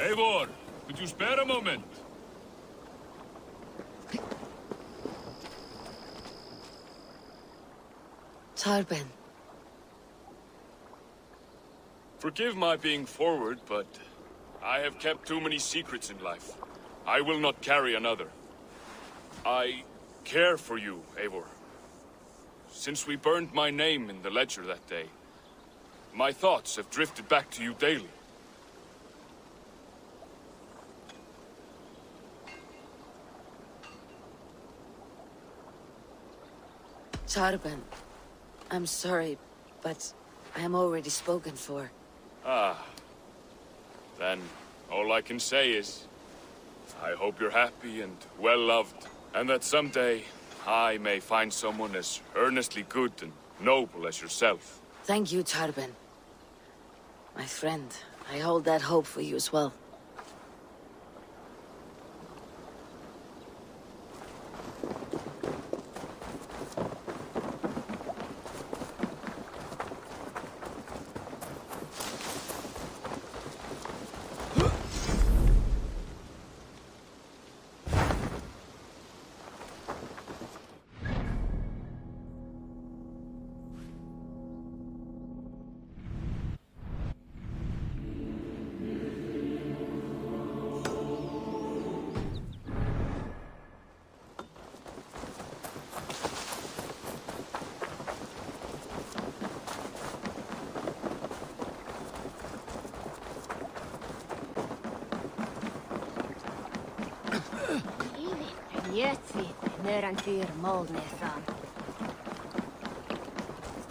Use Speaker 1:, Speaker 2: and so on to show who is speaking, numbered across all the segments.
Speaker 1: Eivor, could you spare a moment?
Speaker 2: Tarben.
Speaker 1: Forgive my being forward, but I have kept too many secrets in life. I will not carry another. I care for you, Eivor. Since we burned my name in the ledger that day, my thoughts have drifted back to you daily.
Speaker 2: Tarben, I'm sorry, but I am already spoken for.
Speaker 1: Ah. Then, all I can say is, I hope you're happy and well-loved, and that someday I may find someone as earnestly good and noble as yourself.
Speaker 2: Thank you, Tarben. My friend, I hold that hope for you as well.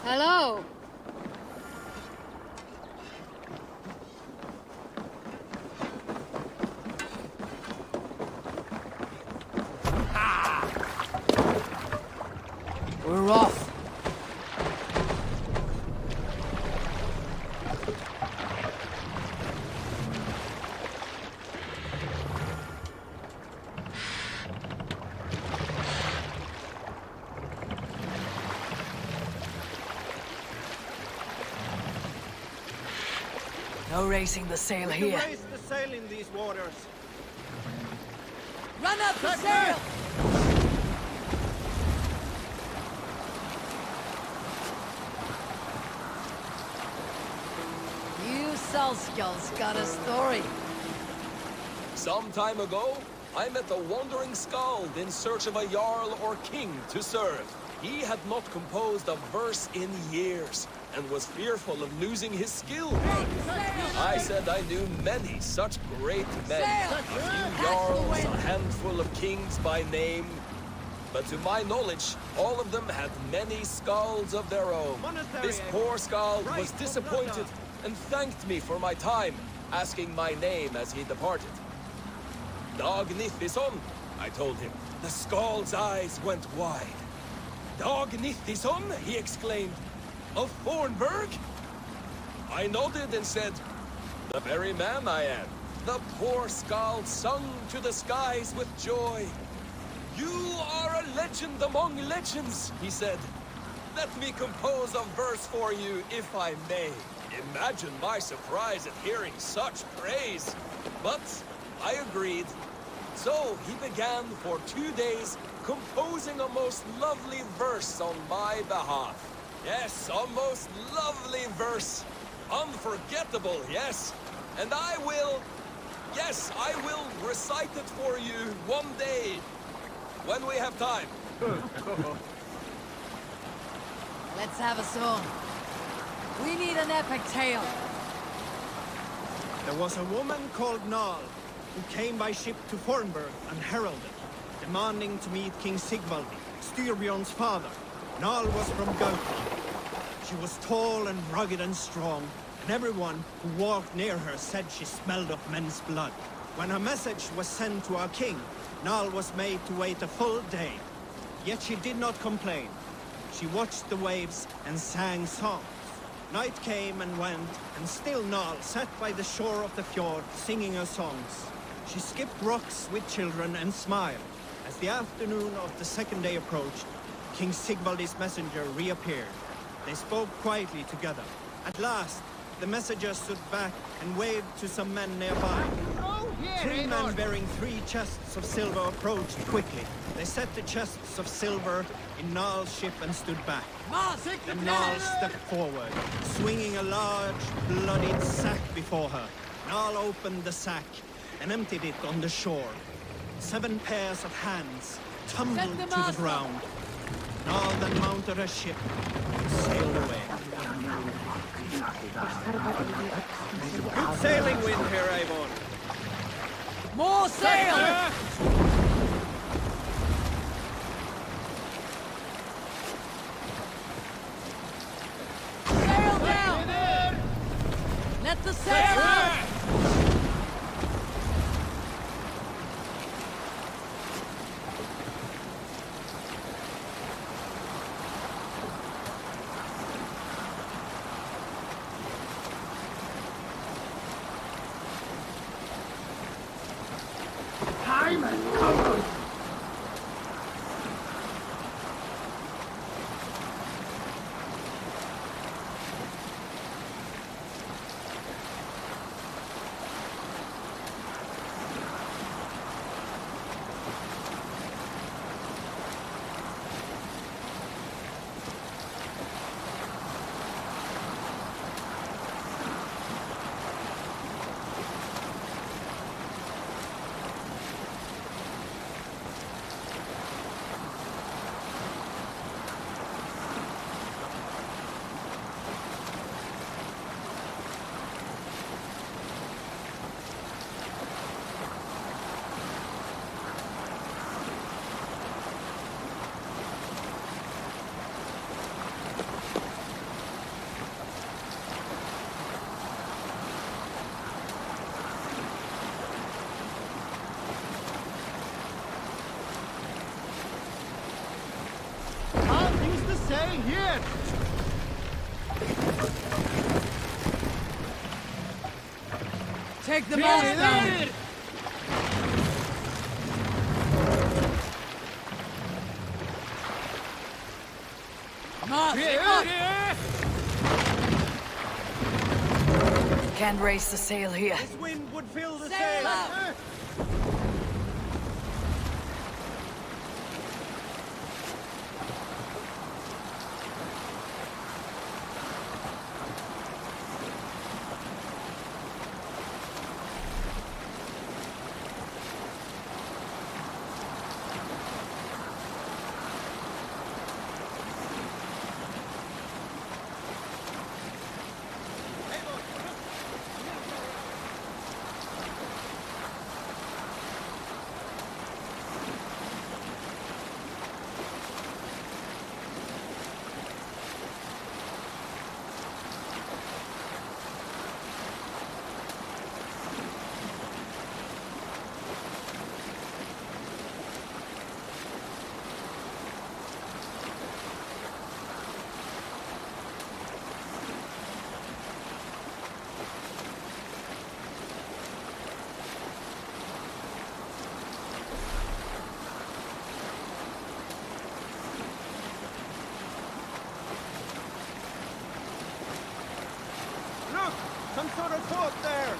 Speaker 3: Hello.
Speaker 2: We're off. No raising the sail here.
Speaker 4: Raise the sail in these waters.
Speaker 2: Run up the sail! You Salskulls got a story.
Speaker 5: Some time ago, I met a wandering skald in search of a jarl or king to serve. He had not composed a verse in years, and was fearful of losing his skill. I said I knew many such great men, a few jarls, a handful of kings by name, but to my knowledge, all of them had many skalds of their own. This poor skald was disappointed and thanked me for my time, asking my name as he departed. Dag Nithison, I told him. The skald's eyes went wide. Dag Nithison, he exclaimed. Of Fornburg? I nodded and said, the very man I am. The poor skald sung to the skies with joy. You are a legend among legends, he said. Let me compose a verse for you, if I may. Imagine my surprise at hearing such praise. But I agreed. So he began for 2 days composing a most lovely verse on my behalf. Yes, a most lovely verse. Unforgettable, yes. And I will recite it for you one day, when we have time.
Speaker 2: Let's have a song. We need an epic tale.
Speaker 4: There was a woman called Nal, who came by ship to Fornburg and heralded, demanding to meet King Sigvaldi, Styrbjorn's father. Nal was from Gautland. She was tall and rugged and strong, and everyone who walked near her said she smelled of men's blood. When her message was sent to our king, Nal was made to wait a full day. Yet she did not complain. She watched the waves and sang songs. Night came and went, and still Nal sat by the shore of the fjord singing her songs. She skipped rocks with children and smiled. As the afternoon of the second day approached, King Sigvaldi's messenger reappeared. They spoke quietly together. At last, The messenger stood back and waved to some men nearby.
Speaker 3: Oh, here,
Speaker 4: Three men
Speaker 3: Eivor!
Speaker 4: bearing 3 chests of silver approached quickly. They set the chests of silver in Nal's ship and stood back. Then Nal stepped forward, swinging a large, bloodied sack before her. Nal opened the sack and emptied it on the shore. 7 pairs of hands tumbled to the ground. Nal then mounted her ship and sailed away. Good sailing wind here, Eivor.
Speaker 3: More sail! Sail down! Let the sail out!
Speaker 4: Say here!
Speaker 3: Take the mast down!
Speaker 2: Can't raise the sail here.
Speaker 4: This wind would fill the
Speaker 3: Sail
Speaker 4: sail!
Speaker 3: up!
Speaker 4: Look! Some sort of boat there!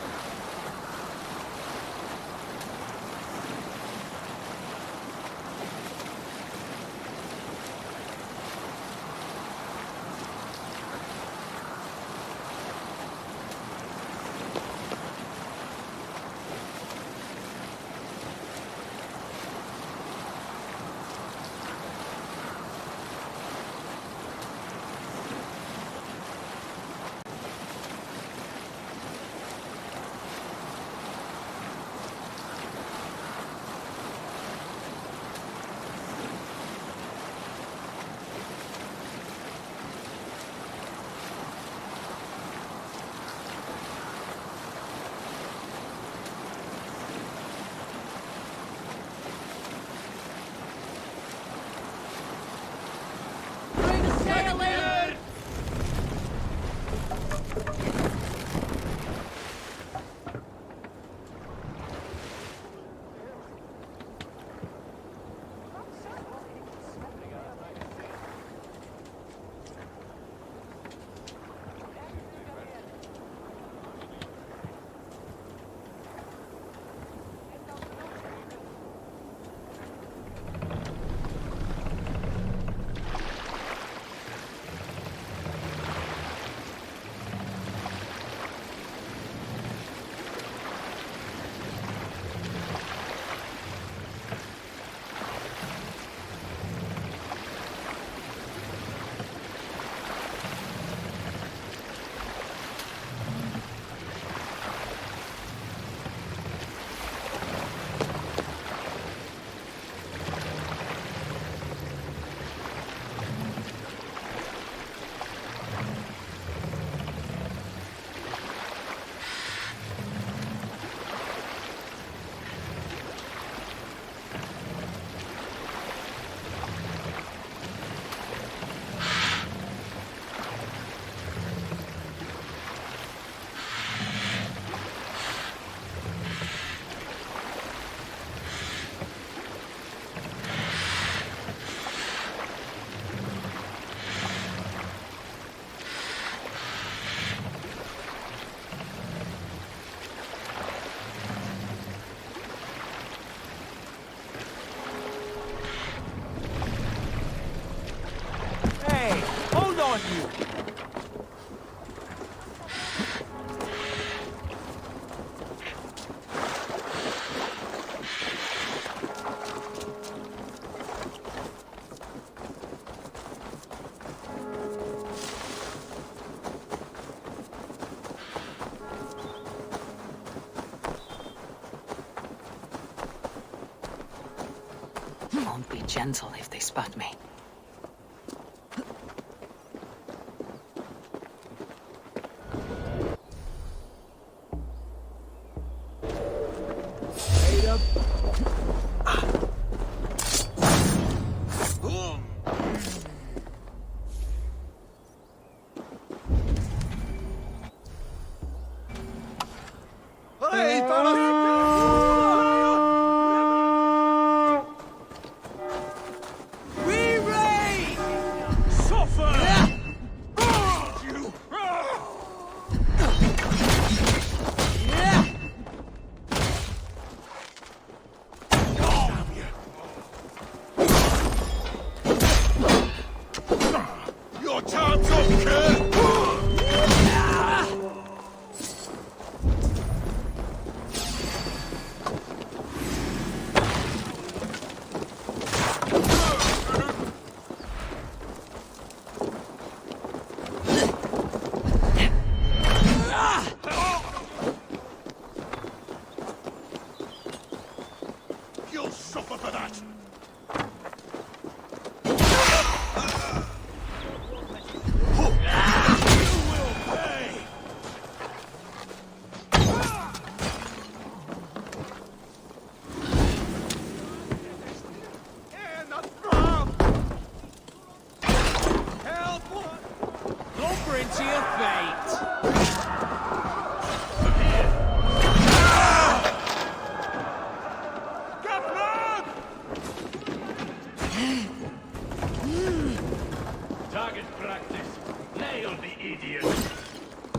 Speaker 2: won't be gentle if they spot me.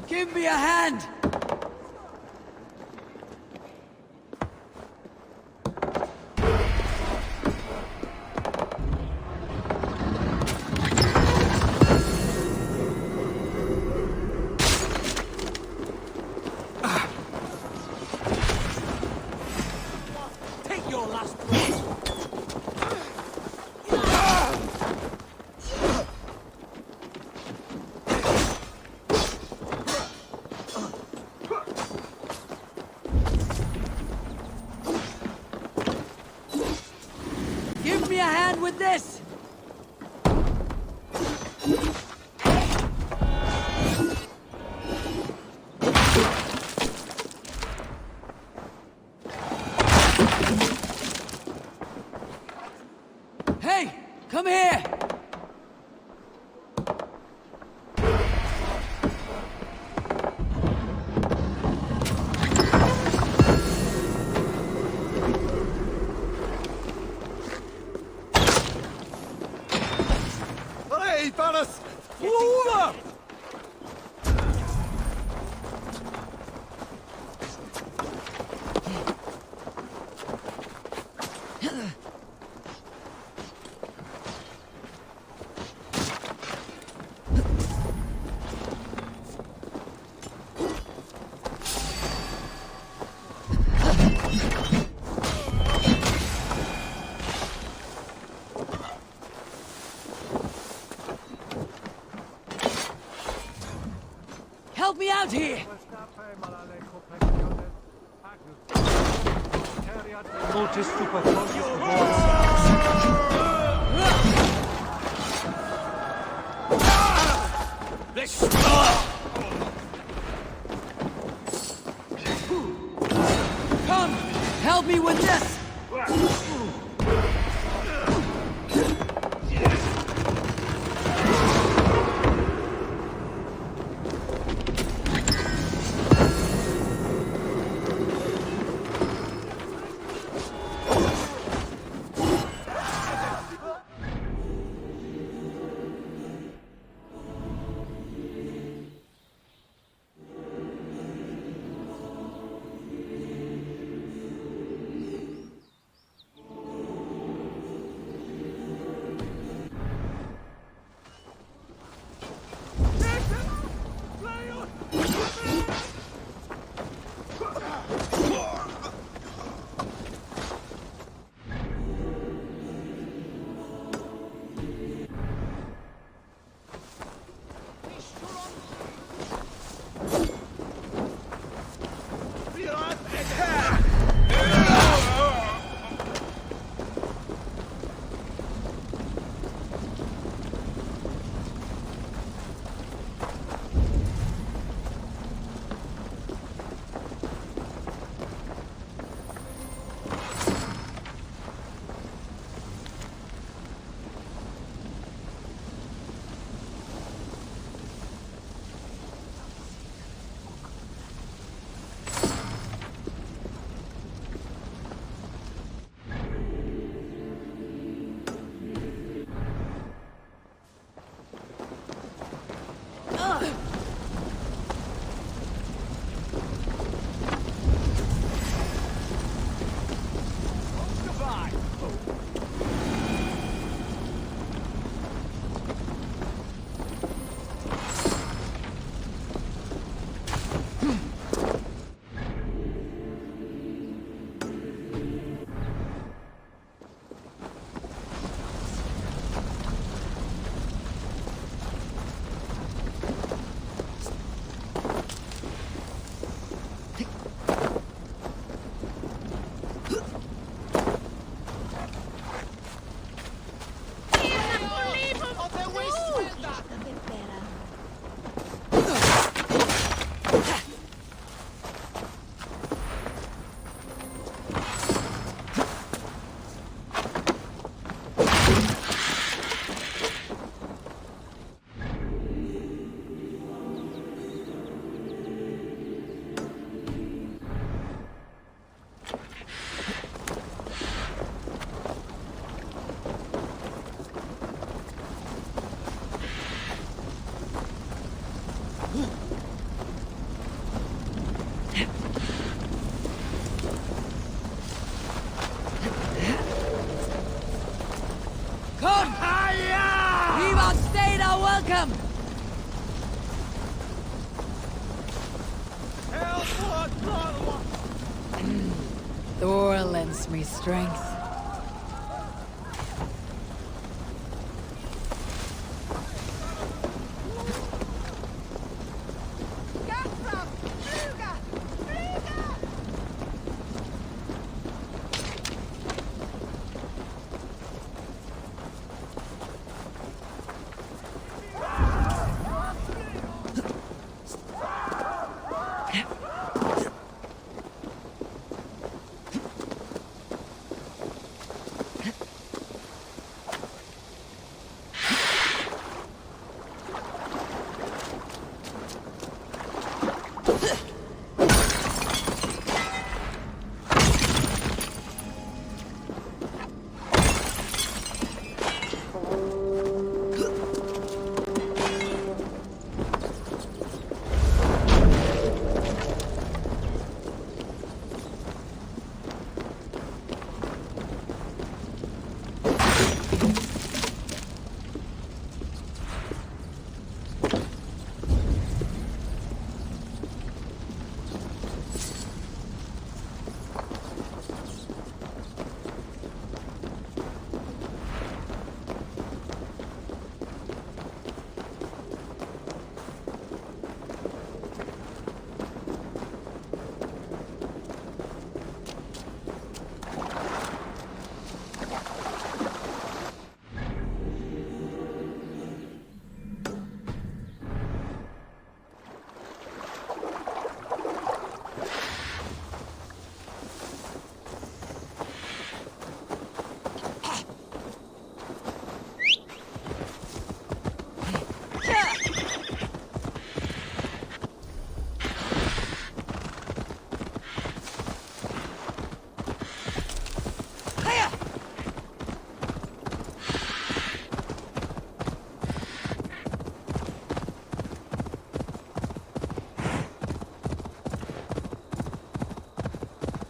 Speaker 3: Give me a hand!
Speaker 5: Take your last breath.
Speaker 3: Give me a hand with this! Hey! Come here!
Speaker 4: Hey, Paris!
Speaker 5: Lula!
Speaker 3: Help me out here! Come! Help me with this! lends me strength.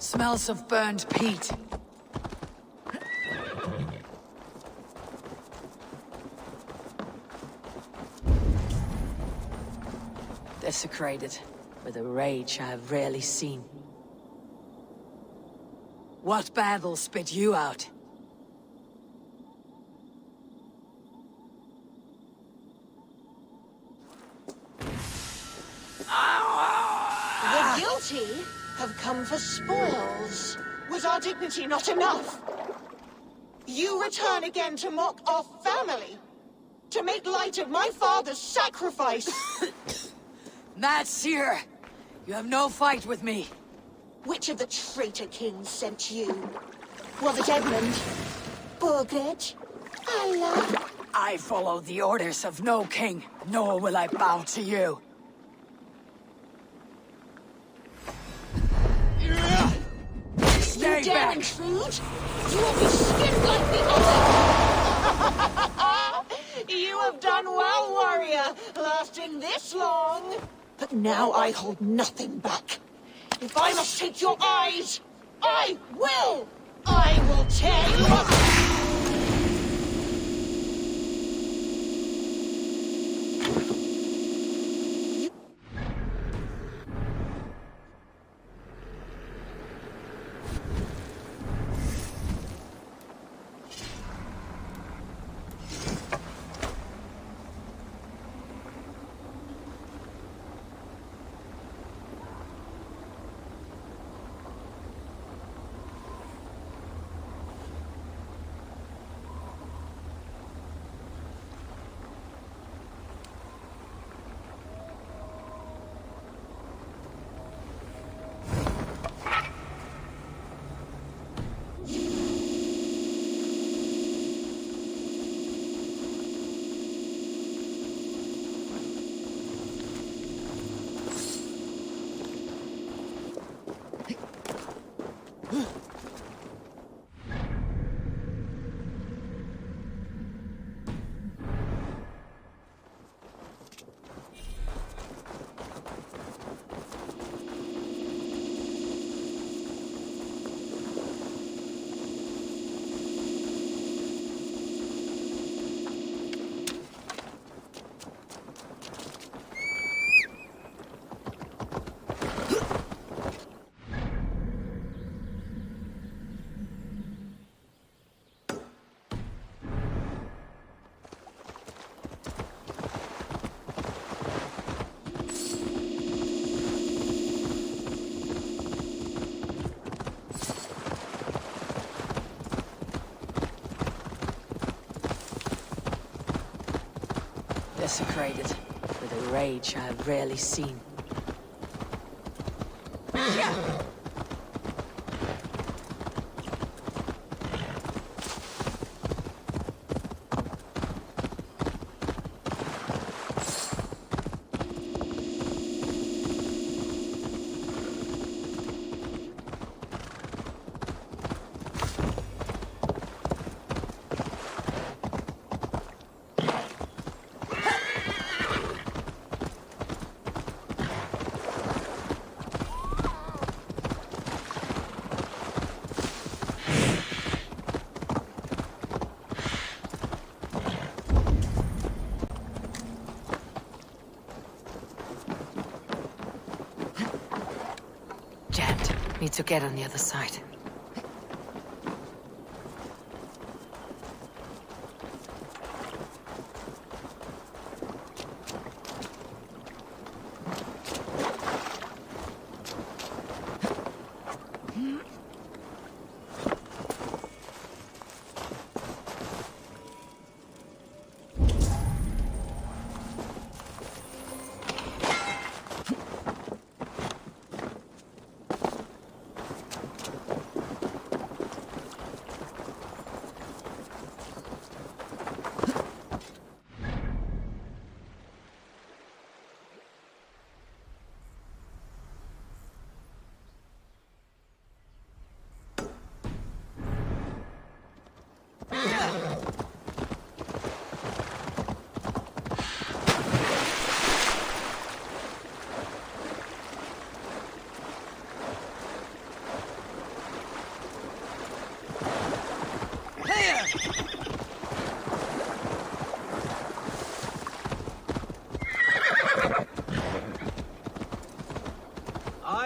Speaker 3: Smells of burned peat. Desecrated, with a rage I have rarely seen. What battle spit you out?
Speaker 6: The guilty have come for spoils. Was our dignity not enough? You return again to mock our family? To make light of my father's sacrifice?
Speaker 3: Mad Seer, you have no fight with me.
Speaker 6: Which of the traitor kings sent you? Was it Edmund? Burgred? Allah?
Speaker 3: I follow the orders of no king, nor will I bow to you. Stay
Speaker 6: You dare
Speaker 3: back!
Speaker 6: intrude? You will be skinned like the other! You have done well, warrior, lasting this long. But now I hold nothing back. If I must take your eyes, I will! I will tear you up!
Speaker 2: desecrated with a rage I have rarely seen. Need to get on the other side.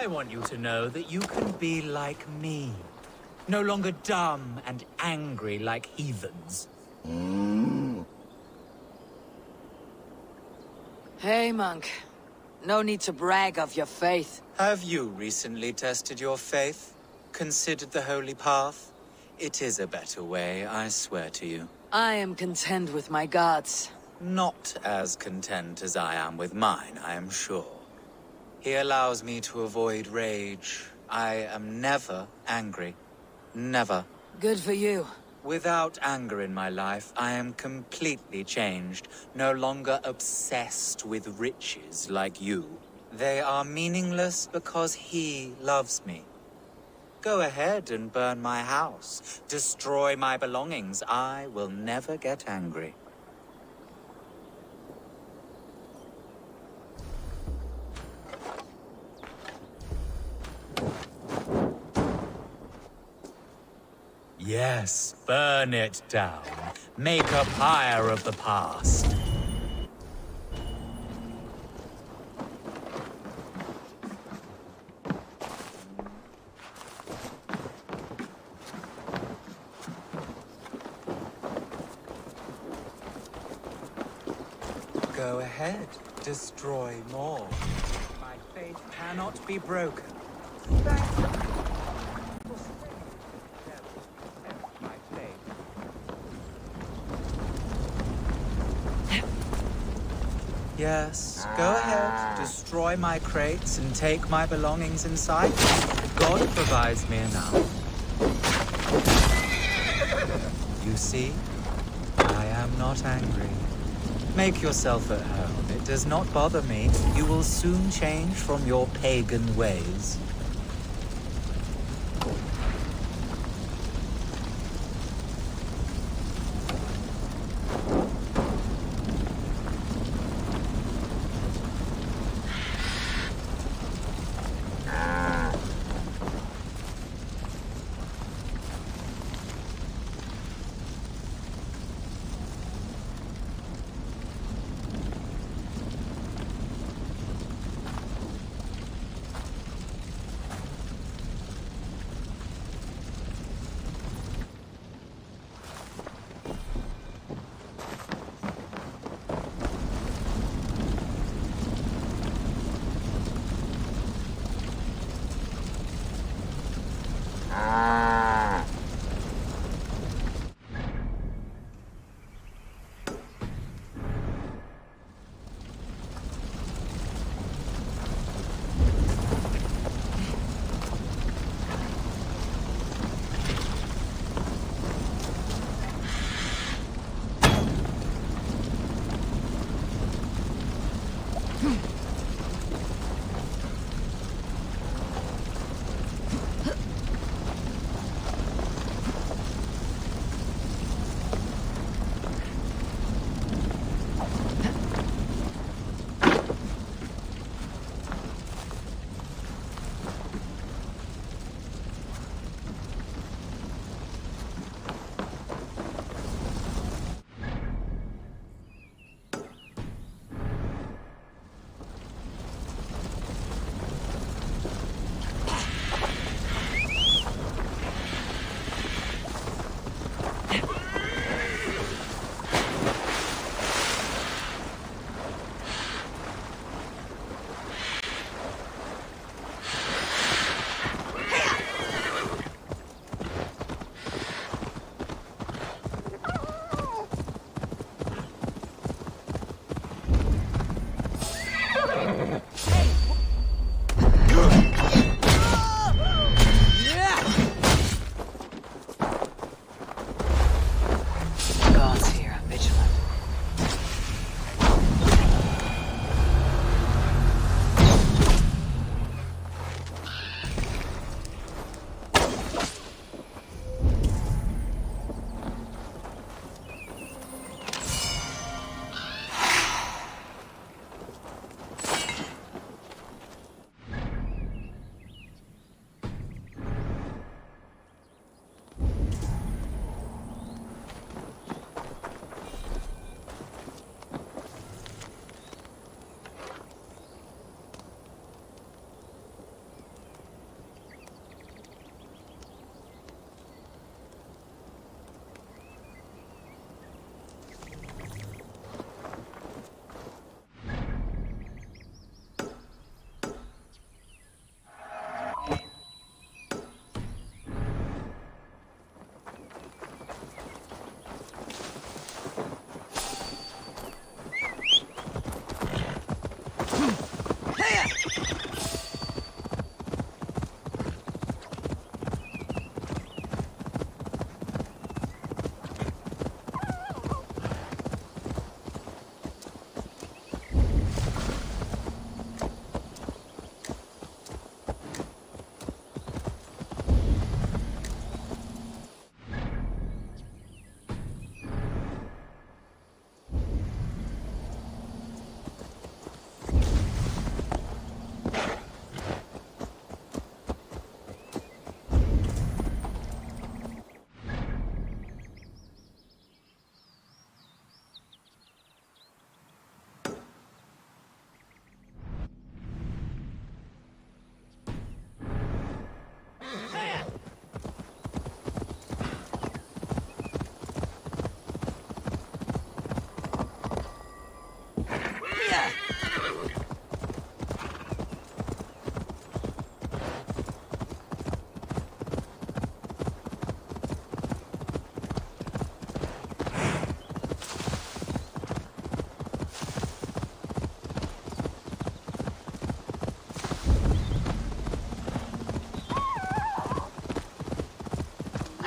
Speaker 7: I want you to know that you can be like me. No longer dumb and angry like heathens.
Speaker 2: Hey, monk. No need to brag of your faith.
Speaker 7: Have you recently tested your faith? Considered the holy path? It is a better way, I swear to you.
Speaker 2: I am content with my gods.
Speaker 7: Not as content as I am with mine, I am sure. He allows me to avoid rage. I am never angry. Never.
Speaker 2: Good for you.
Speaker 7: Without anger in my life, I am completely changed. No longer obsessed with riches like you. They are meaningless because he loves me. Go ahead and burn my house. Destroy my belongings. I will never get angry. Yes, burn it down. Make a pyre of the past. Go ahead, destroy more. My faith cannot be broken. Yes, go ahead. Destroy my crates and take my belongings inside. God provides me enough. You see, I am not angry. Make yourself at home. It does not bother me. You will soon change from your pagan ways.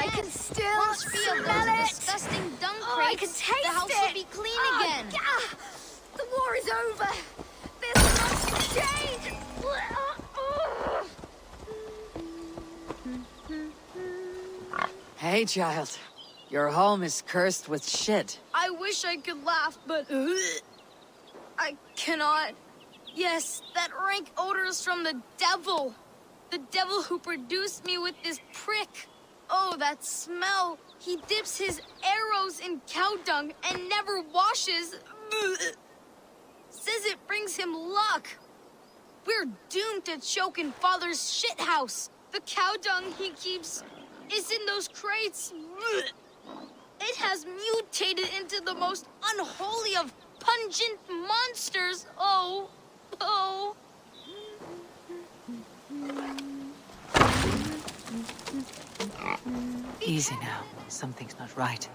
Speaker 8: I can still
Speaker 9: Must be a
Speaker 8: smell it.
Speaker 9: disgusting dung
Speaker 8: Oh, I
Speaker 9: crates.
Speaker 8: can taste
Speaker 9: The house
Speaker 8: it.
Speaker 9: will be clean again.
Speaker 8: The war is over. There's much change.
Speaker 2: Hey, child. Your home is cursed with shit.
Speaker 9: I wish I could laugh, but I cannot. Yes, that rank odor is from the devil. The devil who produced me with this prick. Oh, that smell. He dips his arrows in cow dung and never washes. Says it brings him luck. We're doomed to choke in Father's shithouse. The cow dung he keeps is in those crates. It has mutated into the most unholy of pungent monsters. Oh, oh.
Speaker 2: Easy now. Something's not right.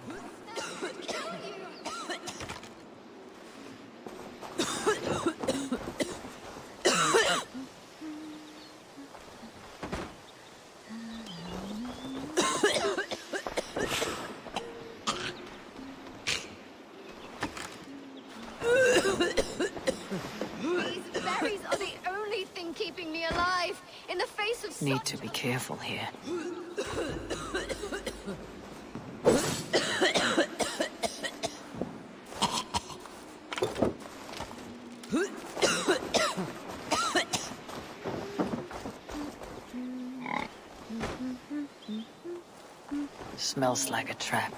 Speaker 8: These berries are the only thing keeping me alive in the face of
Speaker 2: Need
Speaker 8: such...
Speaker 2: to be careful here. Smells like a trap.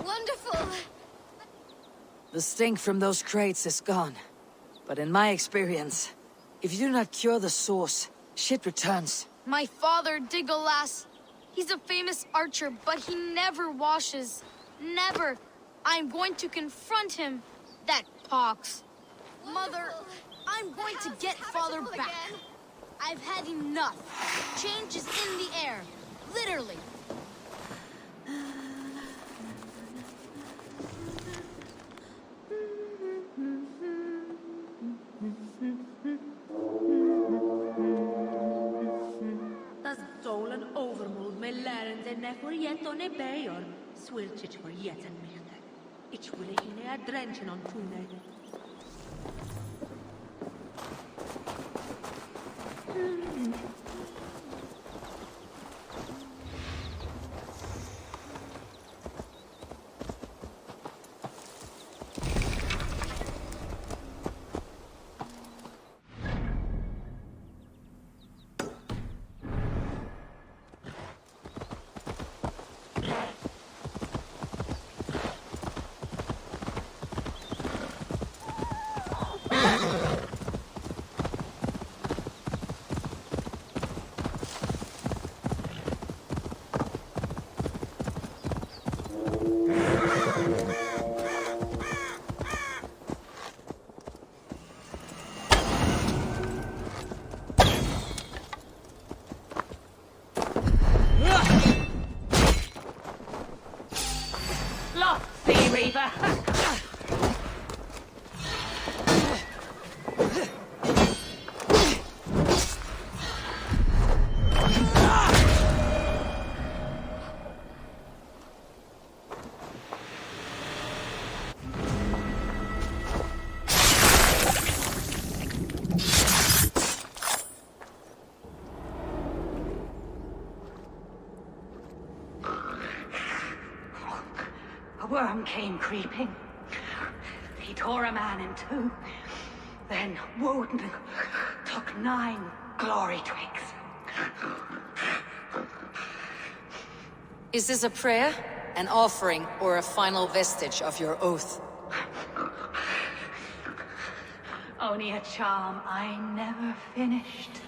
Speaker 8: Wonderful.
Speaker 2: The stink from those crates is gone. But in my experience, if you do not cure the source, shit returns.
Speaker 9: My father, Digolas, he's a famous archer, but he never washes. Never. I'm going to confront him. That pox. Mother, I'm going to get Father back. I've had enough. Change is in the air. Literally.
Speaker 10: Tas dolan overmoed me laren den nefor yet on e bayor. Swilchich for yet and mirte. Ich will in a drenchen on tune. A worm came creeping. He tore a man in two. Then Woden took 9 glory twigs.
Speaker 2: Is this a prayer, an offering, or a final vestige of your oath?
Speaker 10: Only a charm I never finished.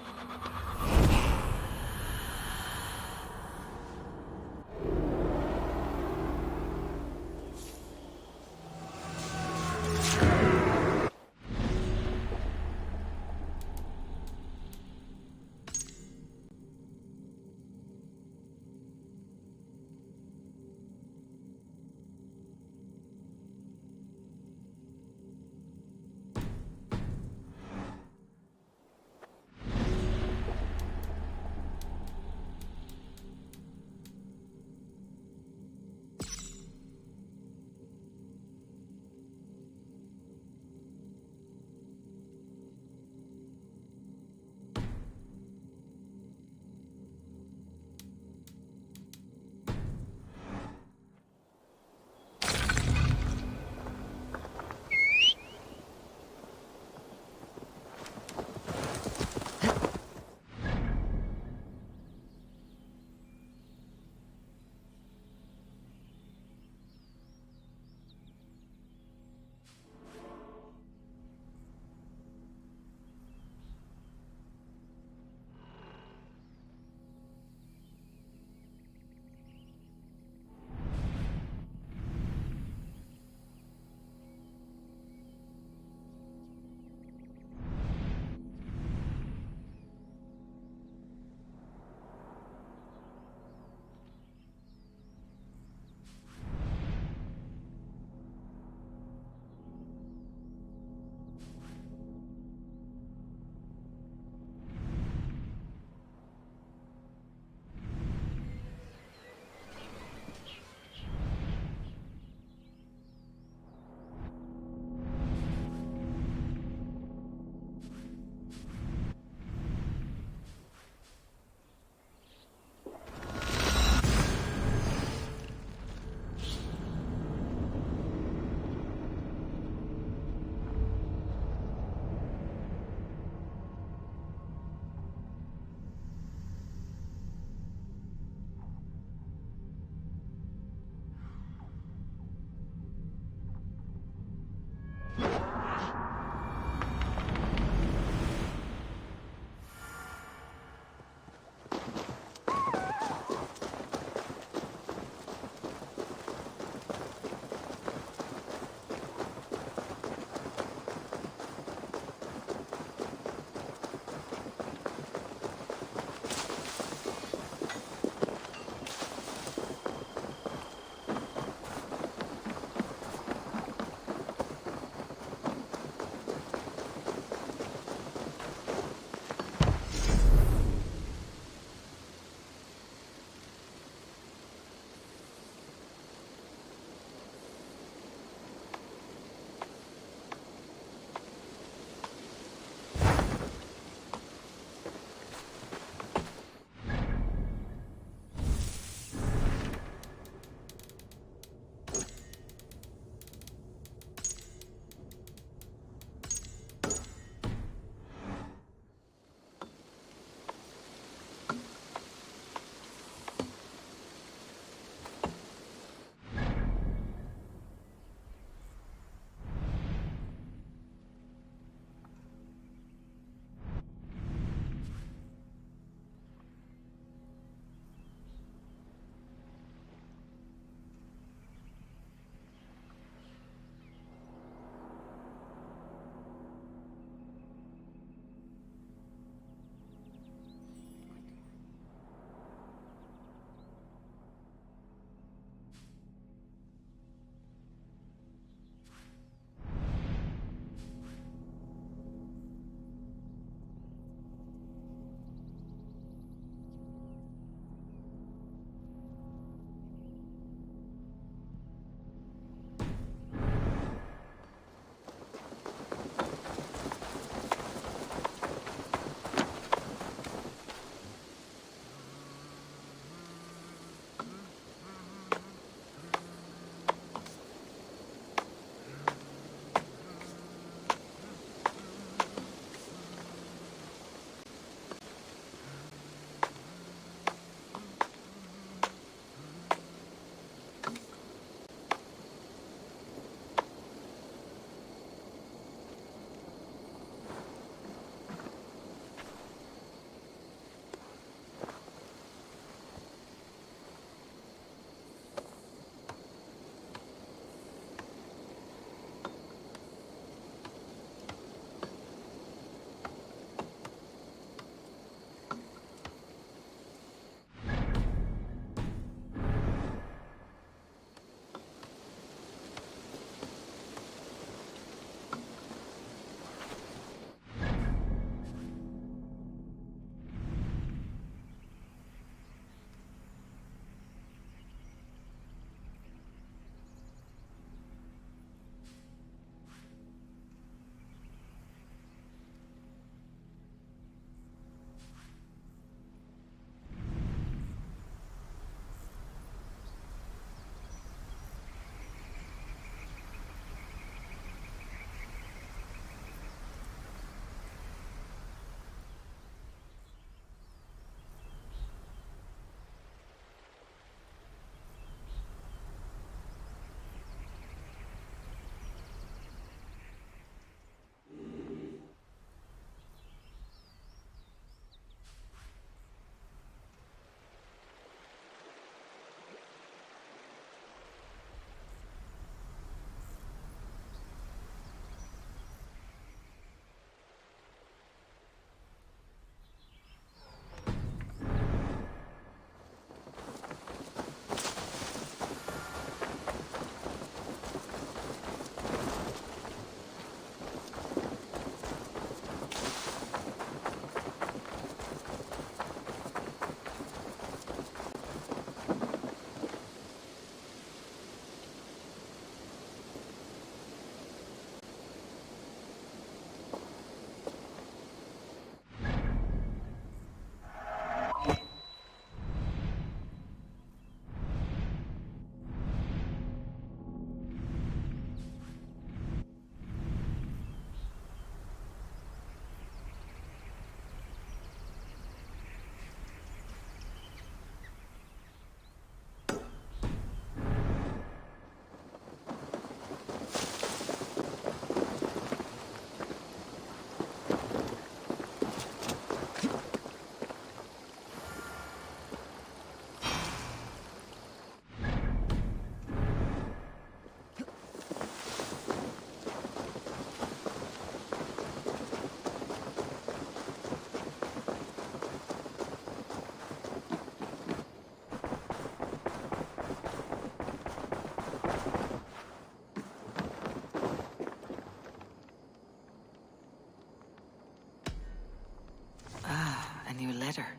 Speaker 2: matter.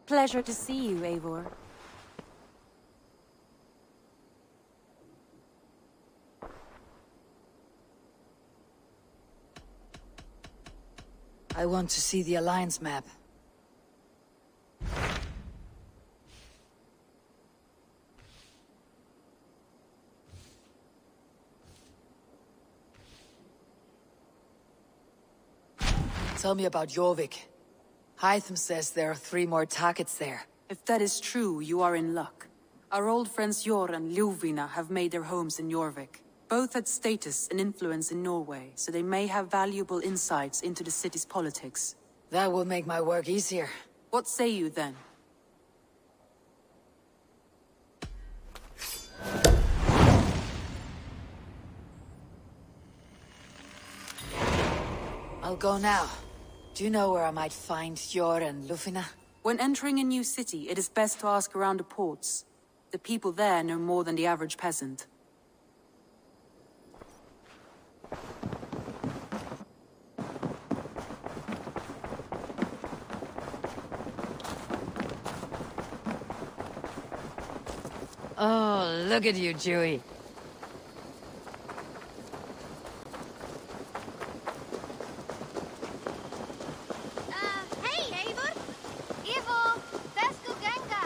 Speaker 11: Pleasure to see you, Eivor.
Speaker 2: I want to see the Alliance map. Tell me about Jorvik. Hytham says there are 3 more targets there.
Speaker 12: If that is true, you are in luck. Our old friends Jor and Ljuvina have made their homes in Jorvik. Both had status and influence in Norway, so they may have valuable insights into the city's politics.
Speaker 2: That will make my work easier.
Speaker 12: What say you then?
Speaker 2: I'll go now. Do you know where I might find Jor and Ljuvina?
Speaker 12: When entering a new city, it is best to ask around the ports. The people there know more than the average peasant.
Speaker 2: Oh, look at you, Dewey.
Speaker 8: Hey, Eivor! Eivor! Vesko Ganga!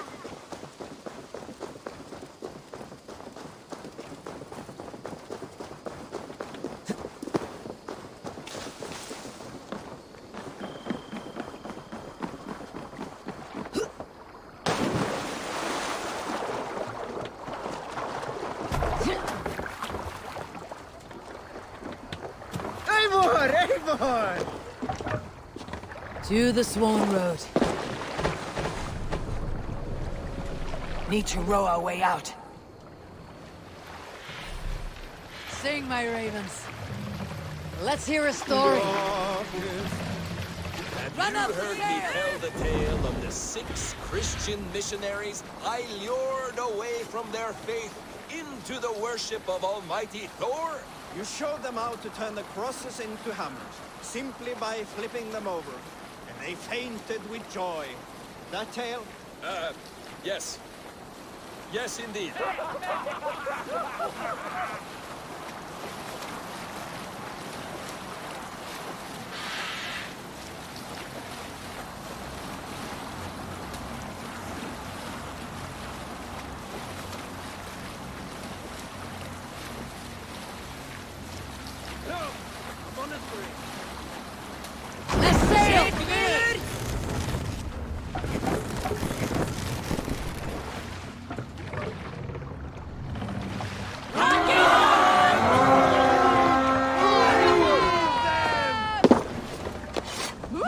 Speaker 4: Eivor! Eivor!
Speaker 2: To the Swan Road. Need to row our way out. Sing, my ravens. Let's hear a story.
Speaker 5: Have
Speaker 2: Run
Speaker 5: you
Speaker 2: up
Speaker 5: heard
Speaker 2: the
Speaker 5: me
Speaker 2: air!
Speaker 5: tell the tale of the 6 Christian missionaries I lured away from their faith into the worship of Almighty Thor?
Speaker 4: You showed them how to turn the crosses into hammers, simply by flipping them over. And they fainted with joy. That tale?
Speaker 5: Yes. Yes, indeed.
Speaker 2: Let's sail!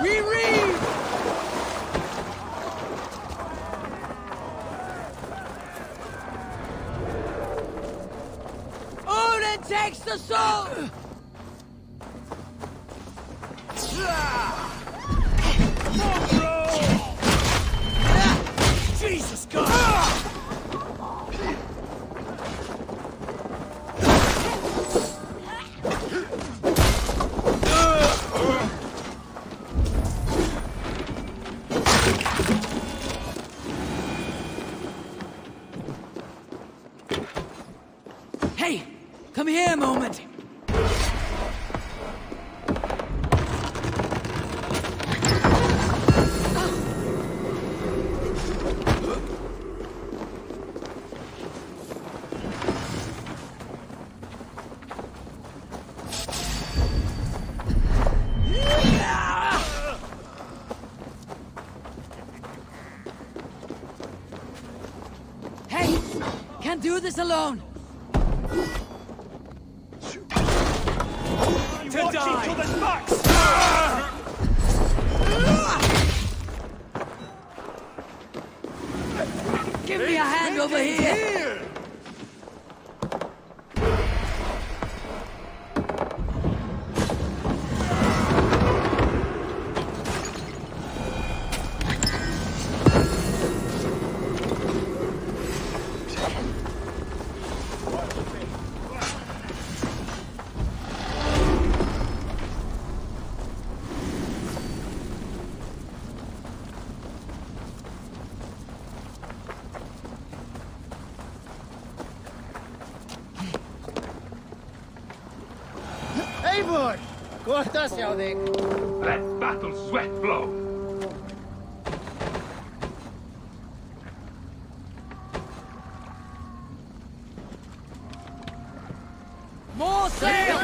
Speaker 2: We read! Odin takes the soul!
Speaker 4: Jesus God!
Speaker 2: Hey, come here a moment. Hey, can't do this alone.
Speaker 4: To die! Each other's backs!
Speaker 2: Give me a hand over here!
Speaker 13: Eivor! Kohtas jou thik.
Speaker 14: Let battle sweat flow.
Speaker 2: More sail!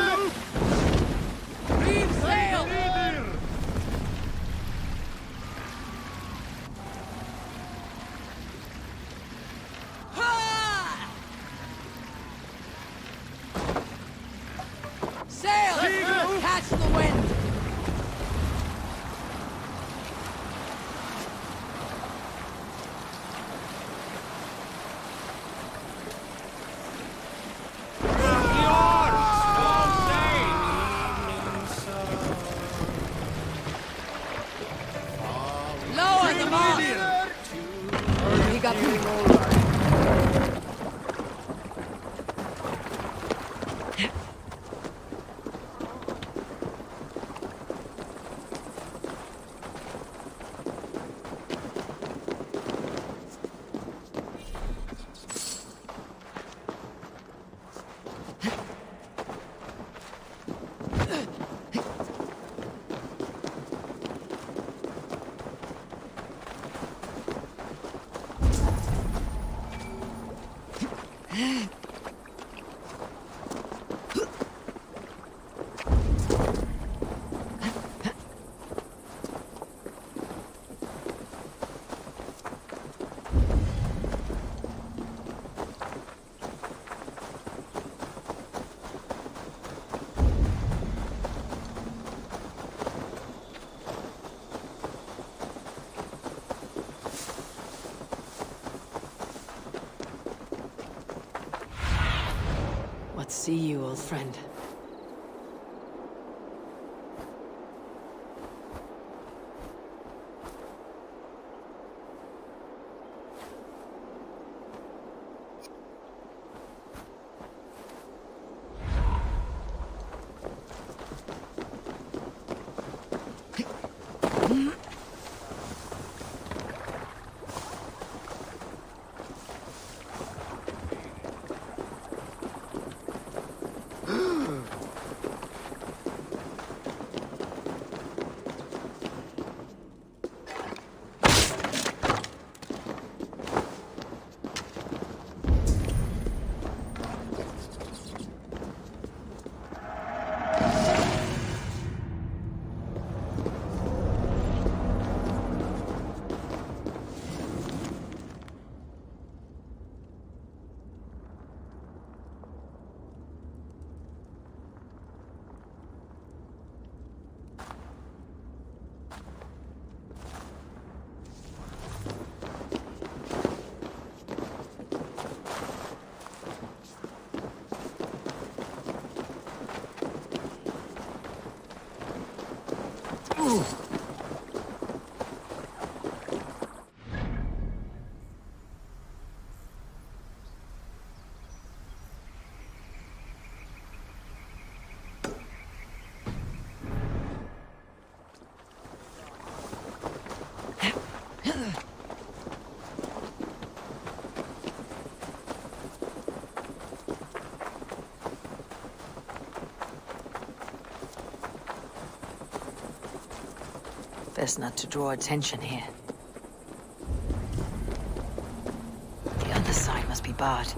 Speaker 2: Reef sail! Ha! Sail! Catch the wind! Lower the mast! He got me. What see you, old friend? Best not to draw attention here. The other side must be barred.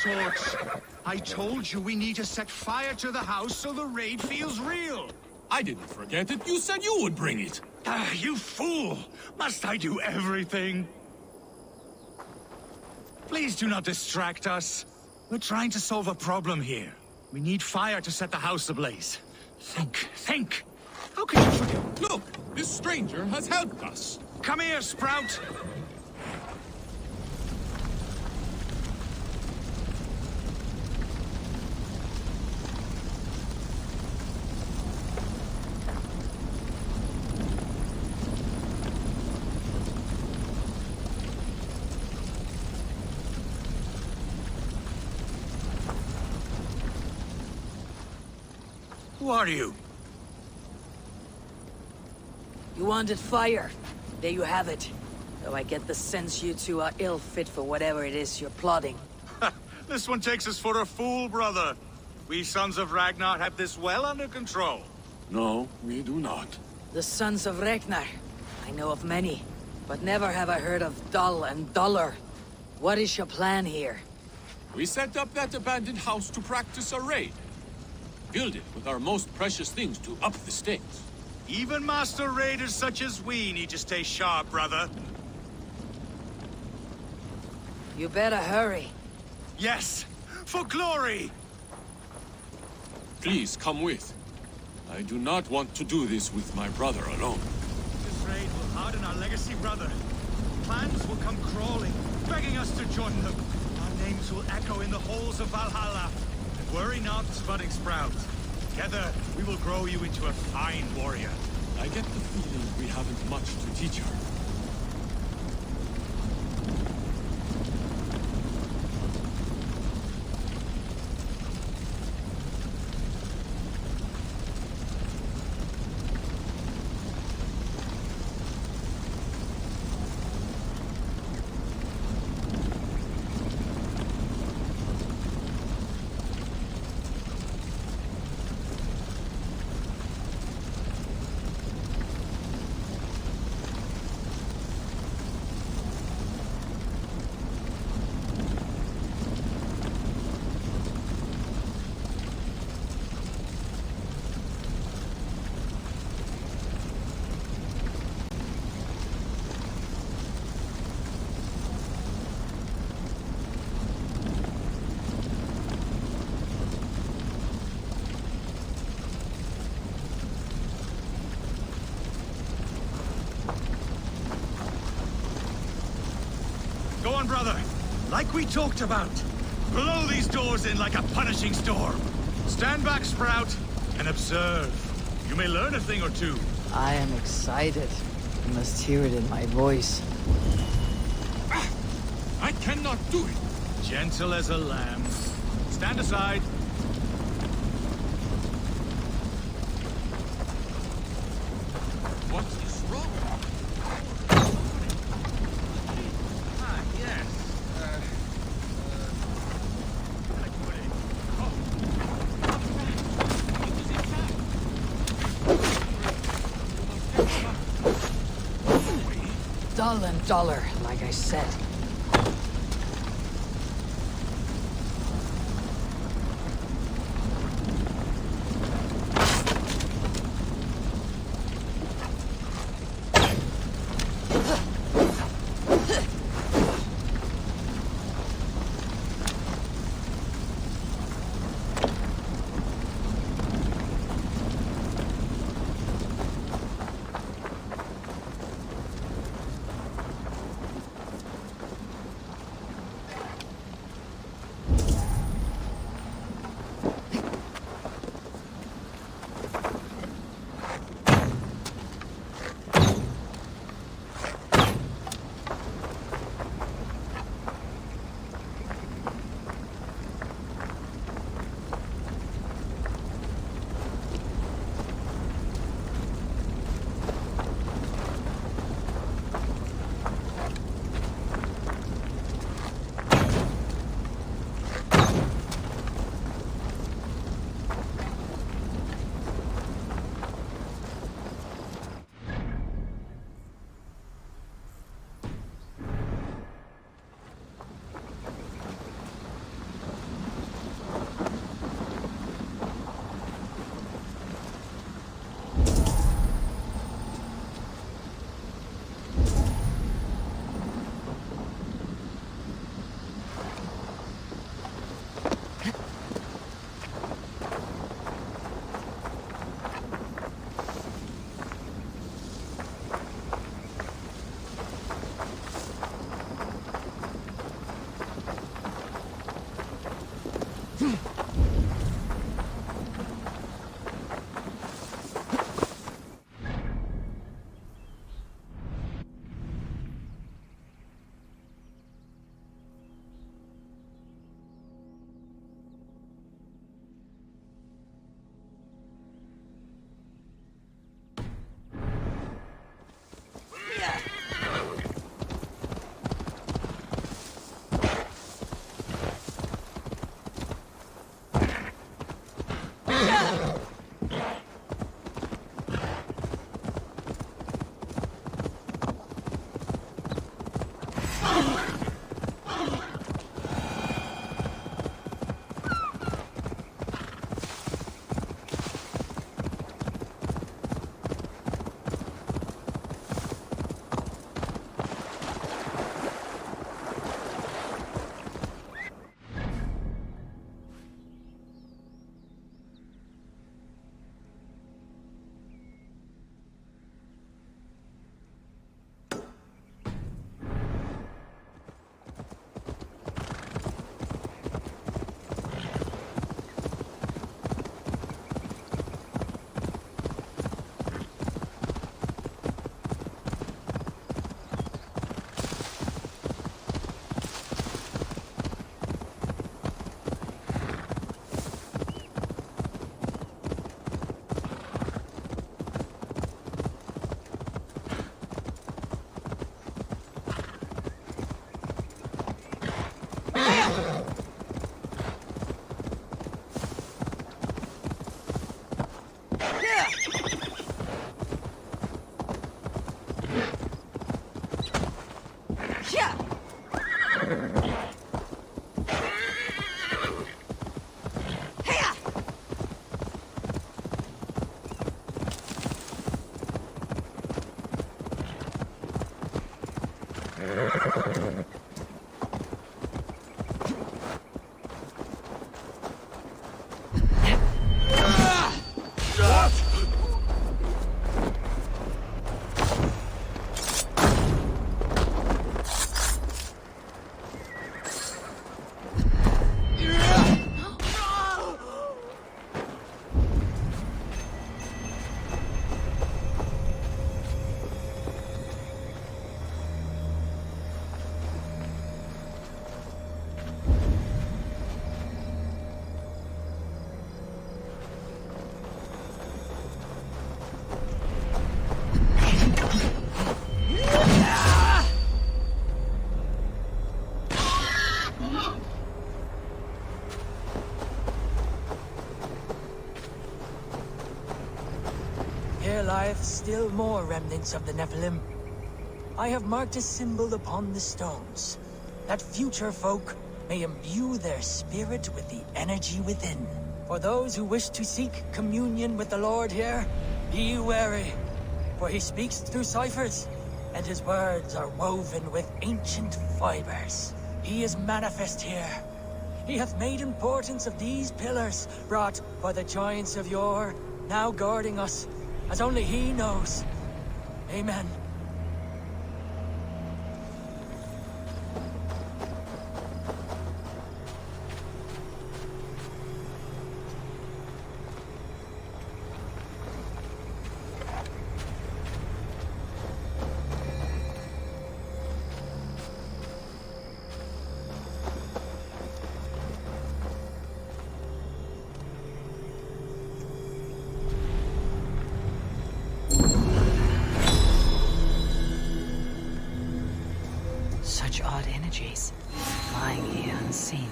Speaker 15: torch. I told you we need to set fire to the house so the raid feels real.
Speaker 5: I didn't forget it. You said you would bring it.
Speaker 15: You fool! Must I do everything? Please do not distract us. We're trying to solve a problem here. We need fire to set the house ablaze. Think! How could you forget?
Speaker 16: Look! This stranger has helped us!
Speaker 15: Come here, Sprout! Who are you?
Speaker 2: You wanted fire. There you have it. Though I get the sense you two are ill fit for whatever it is you're plotting.
Speaker 15: This one takes us for a fool, brother. We sons of Ragnar have this well under control.
Speaker 16: No, we do not.
Speaker 2: The Sons of Ragnar. I know of many, but never have I heard of Dull and Duller. What is your plan here?
Speaker 16: We set up that abandoned house to practice a raid. Build it with our most precious things to up the stakes.
Speaker 15: Even master raiders such as we need to stay sharp, brother.
Speaker 2: You better hurry.
Speaker 15: Yes, for glory!
Speaker 16: Please come with. I do not want to do this with my brother alone.
Speaker 15: This raid will harden our legacy, brother. Clans will come crawling, begging us to join them. Our names will echo in the halls of Valhalla. And worry not, budding Sprout. Together, we will grow you into a fine warrior.
Speaker 16: I get the feeling we haven't much to teach her.
Speaker 15: Go on, brother. Like we talked about. Blow these doors in like a punishing storm. Stand back, Sprout, and observe. You may learn a thing or two.
Speaker 2: I am excited. You must hear it in my voice.
Speaker 16: I cannot do it.
Speaker 15: Gentle as a lamb. Stand aside.
Speaker 16: What is wrong?
Speaker 15: Yes.
Speaker 2: Dull and Duller, like I said. Yeah. Hiya!
Speaker 17: Here lieth still more remnants of the Nephilim. I have marked a symbol upon the stones, that future folk may imbue their spirit with the energy within. For those who wish to seek communion with the Lord here, be wary, for he speaks through ciphers, and his words are woven with ancient fibers. He is manifest here. He hath made importance of these pillars, brought by the giants of yore, now guarding us, as only he knows. Amen.
Speaker 2: Such odd energies, flying here unseen.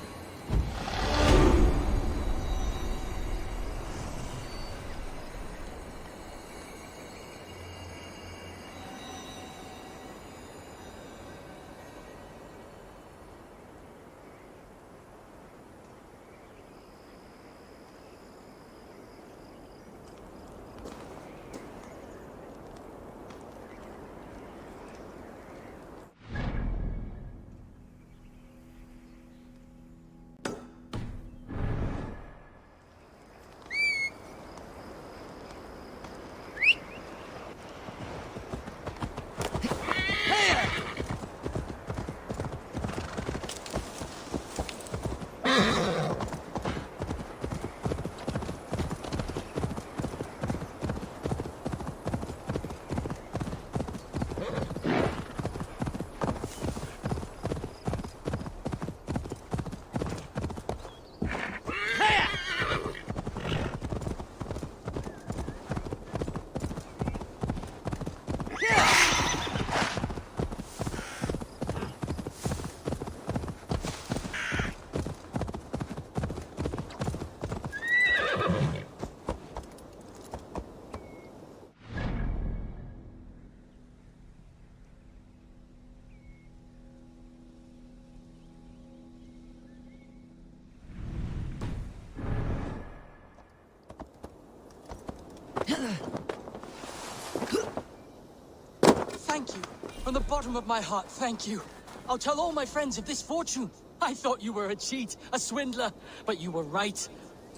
Speaker 17: Thank you. From the bottom of my heart, thank you. I'll tell all my friends of this fortune. I thought you were a cheat, a swindler, but you were right.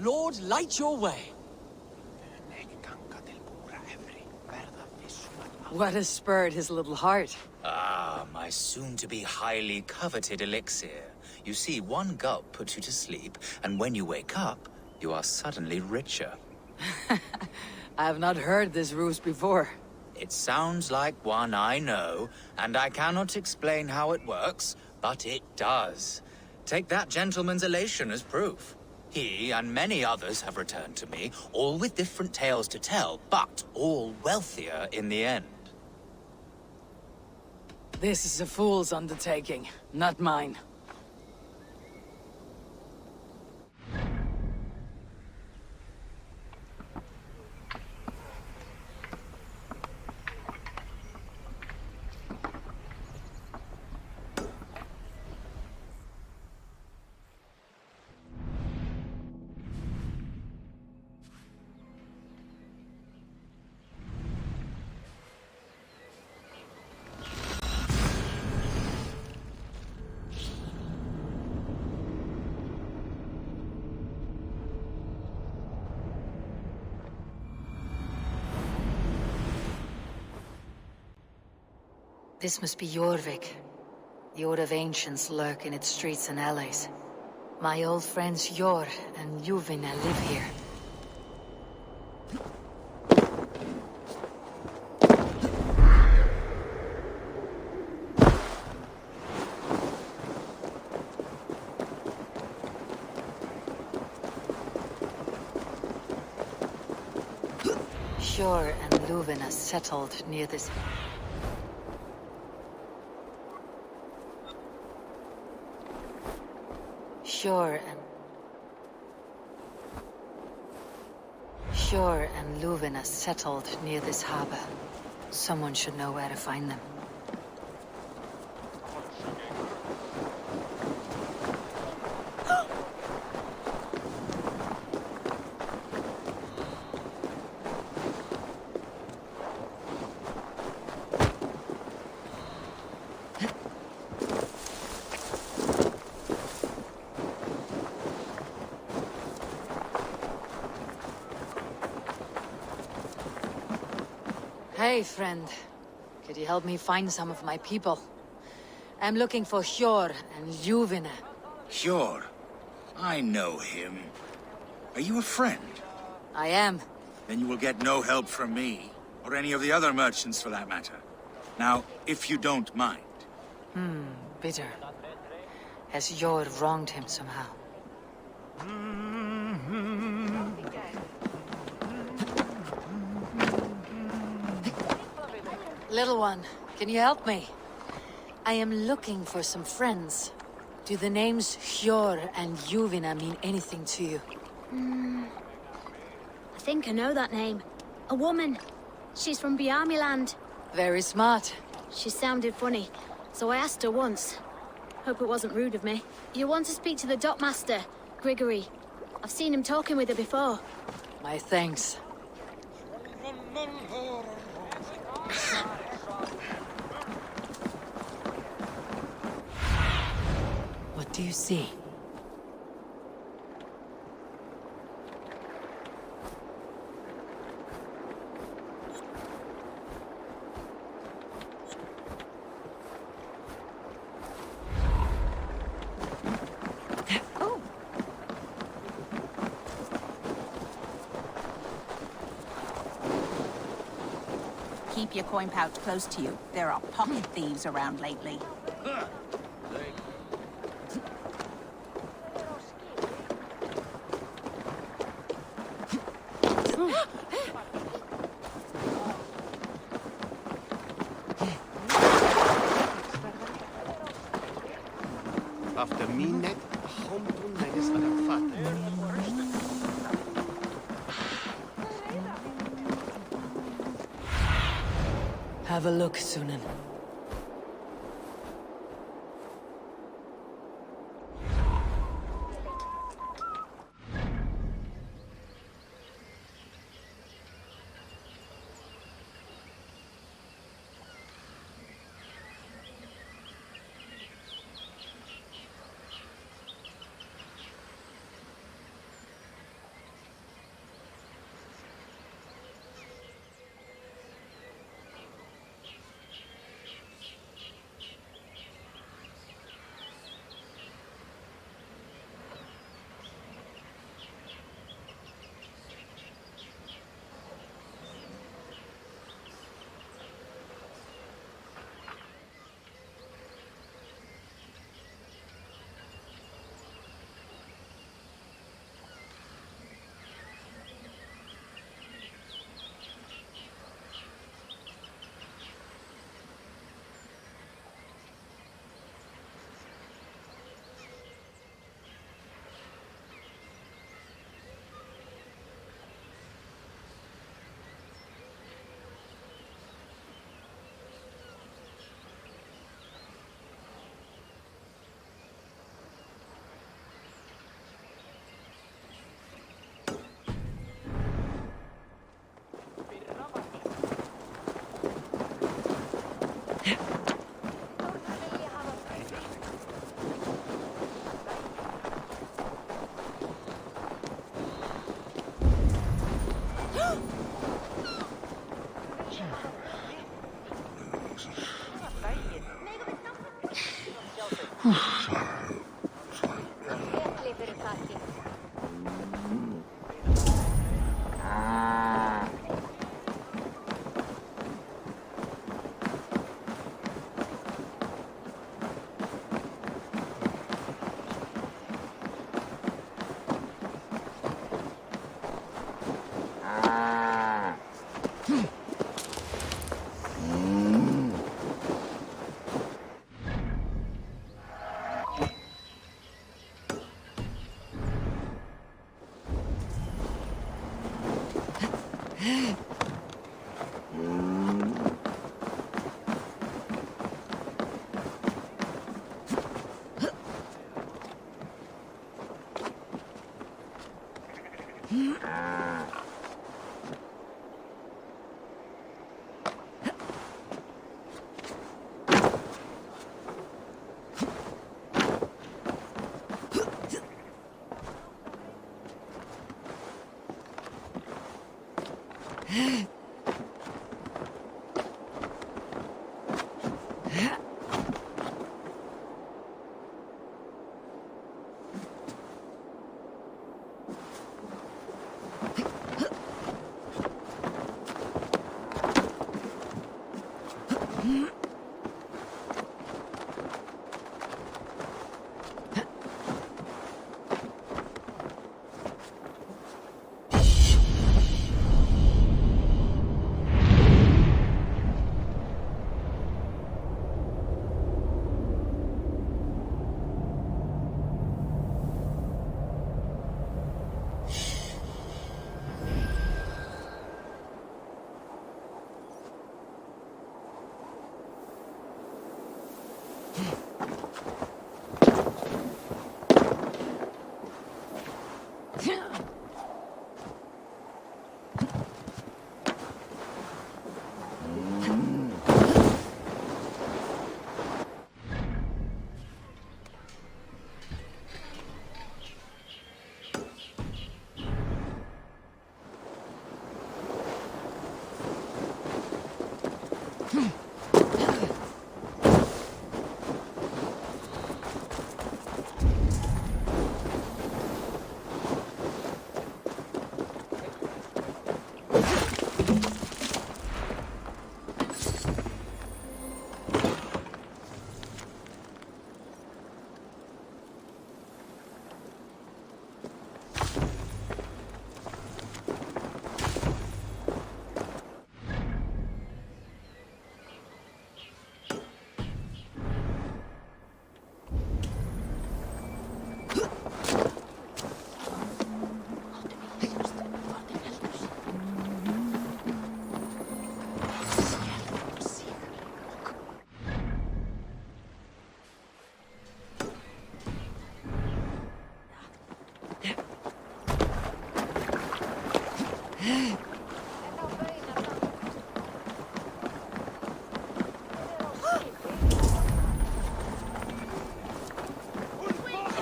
Speaker 17: Lord, light your way.
Speaker 2: What has spurred his little heart?
Speaker 7: Ah, my soon-to-be highly coveted elixir. You see, one gulp puts you to sleep, and when you wake up, you are suddenly richer.
Speaker 2: I have not heard this ruse before.
Speaker 7: It sounds like one I know, and I cannot explain how it works, but it does. Take that gentleman's elation as proof. He and many others have returned to me, all with different tales to tell, but all wealthier in the end.
Speaker 2: This is a fool's undertaking, not mine. This must be Jorvik. The Order of Ancients lurk in its streets and alleys. My old friends Jor and Ljuvina live here. Jor and Ljuvina settled near this... Jor and Ljuvina settled near this harbor. Someone should know where to find them. Hey, friend. Could you help me find some of my people? I'm looking for Hjor and Ljuvina.
Speaker 18: Hjor? I know him. Are you a friend?
Speaker 2: I am.
Speaker 18: Then you will get no help from me, or any of the other merchants for that matter. Now, if you don't mind.
Speaker 2: Bitter. Has Hjor wronged him somehow? Little one, can you help me? I am looking for some friends. Do the names Hjor and Ljuvina mean anything to you?
Speaker 8: I think I know that name. A woman. She's from Biamiland.
Speaker 2: Very smart.
Speaker 8: She sounded funny, so I asked her once. Hope it wasn't rude of me. You want to speak to the dockmaster, Grigory. I've seen him talking with her before.
Speaker 2: My thanks. What do you see?
Speaker 19: Keep your coin pouch close to you. There are pocket thieves around lately.
Speaker 20: After minnet, homton menes arafat.
Speaker 2: Have a look, Sunan.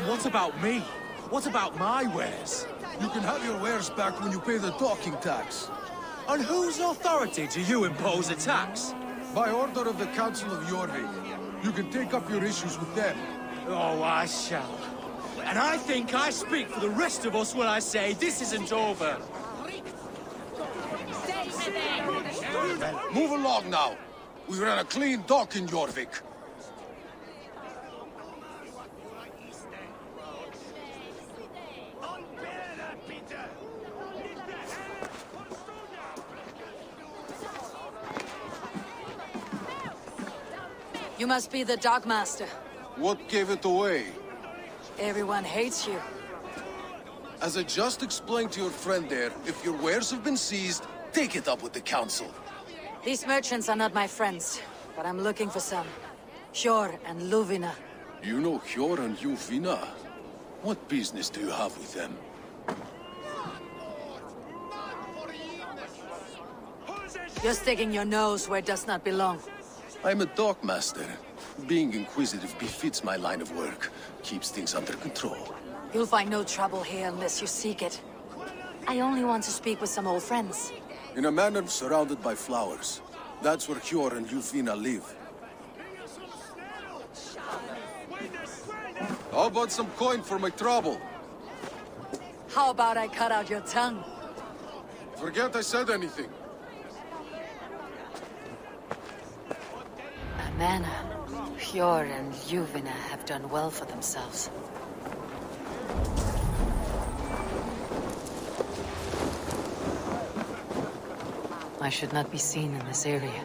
Speaker 21: What about me? What about my wares?
Speaker 22: You can have your wares back when you pay the docking tax.
Speaker 21: On whose authority do you impose a tax?
Speaker 22: By order of the Council of Jorvik. You can take up your issues with them.
Speaker 21: Oh, I shall. And I think I speak for the rest of us when I say this isn't over.
Speaker 22: Move along now. We ran a clean dock in Jorvik.
Speaker 2: You must be the Dockmaster.
Speaker 22: What gave it away?
Speaker 2: Everyone hates you.
Speaker 22: As I just explained to your friend there, if your wares have been seized, take it up with the Council.
Speaker 2: These merchants are not my friends, but I'm looking for some. Hjor and Luvina.
Speaker 22: You know Hjor and Luvina? What business do you have with them?
Speaker 2: You're sticking your nose where it does not belong.
Speaker 22: I'm a dockmaster. Being inquisitive befits my line of work. Keeps things under control.
Speaker 2: You'll find no trouble here unless you seek it. I only want to speak with some old friends.
Speaker 22: In a manor surrounded by flowers. That's where Hjor and Luvina live. How about some coin for my trouble?
Speaker 2: How about I cut out your tongue?
Speaker 22: Forget I said anything.
Speaker 12: Amana, Fjord, and Ljuvina have done well for themselves. I should not be seen in this area.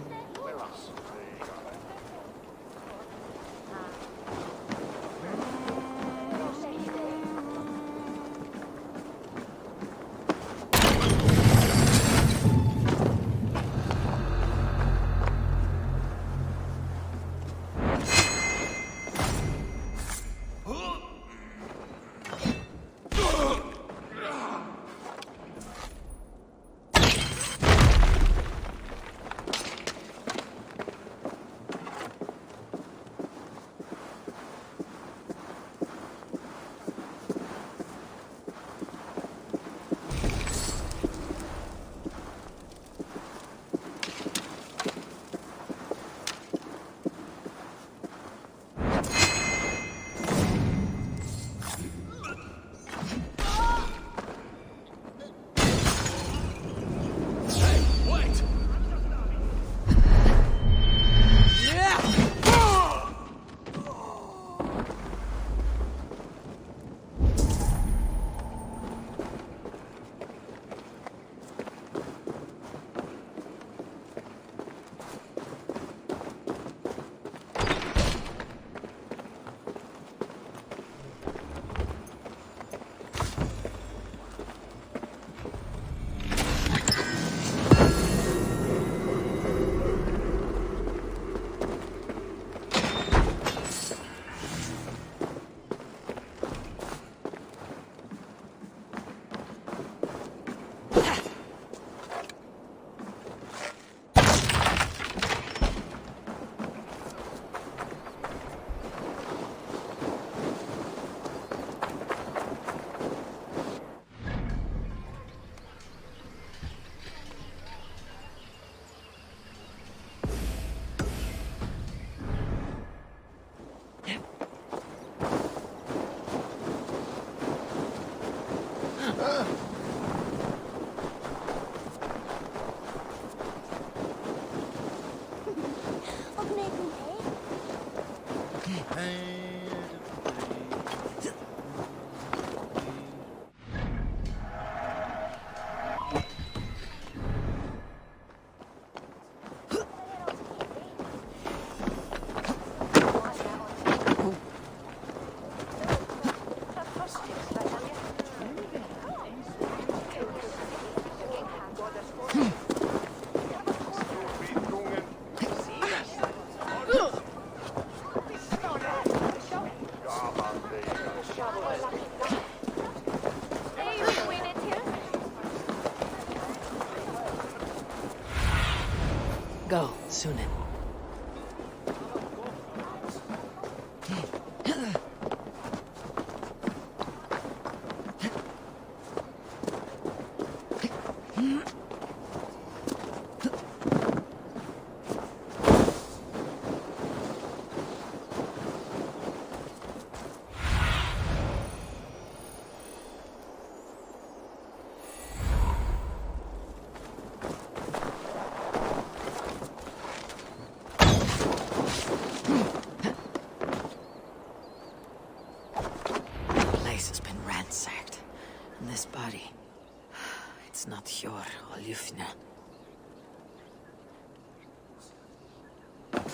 Speaker 2: Go, Sunan. This body. It's not Hjor or Ljufna.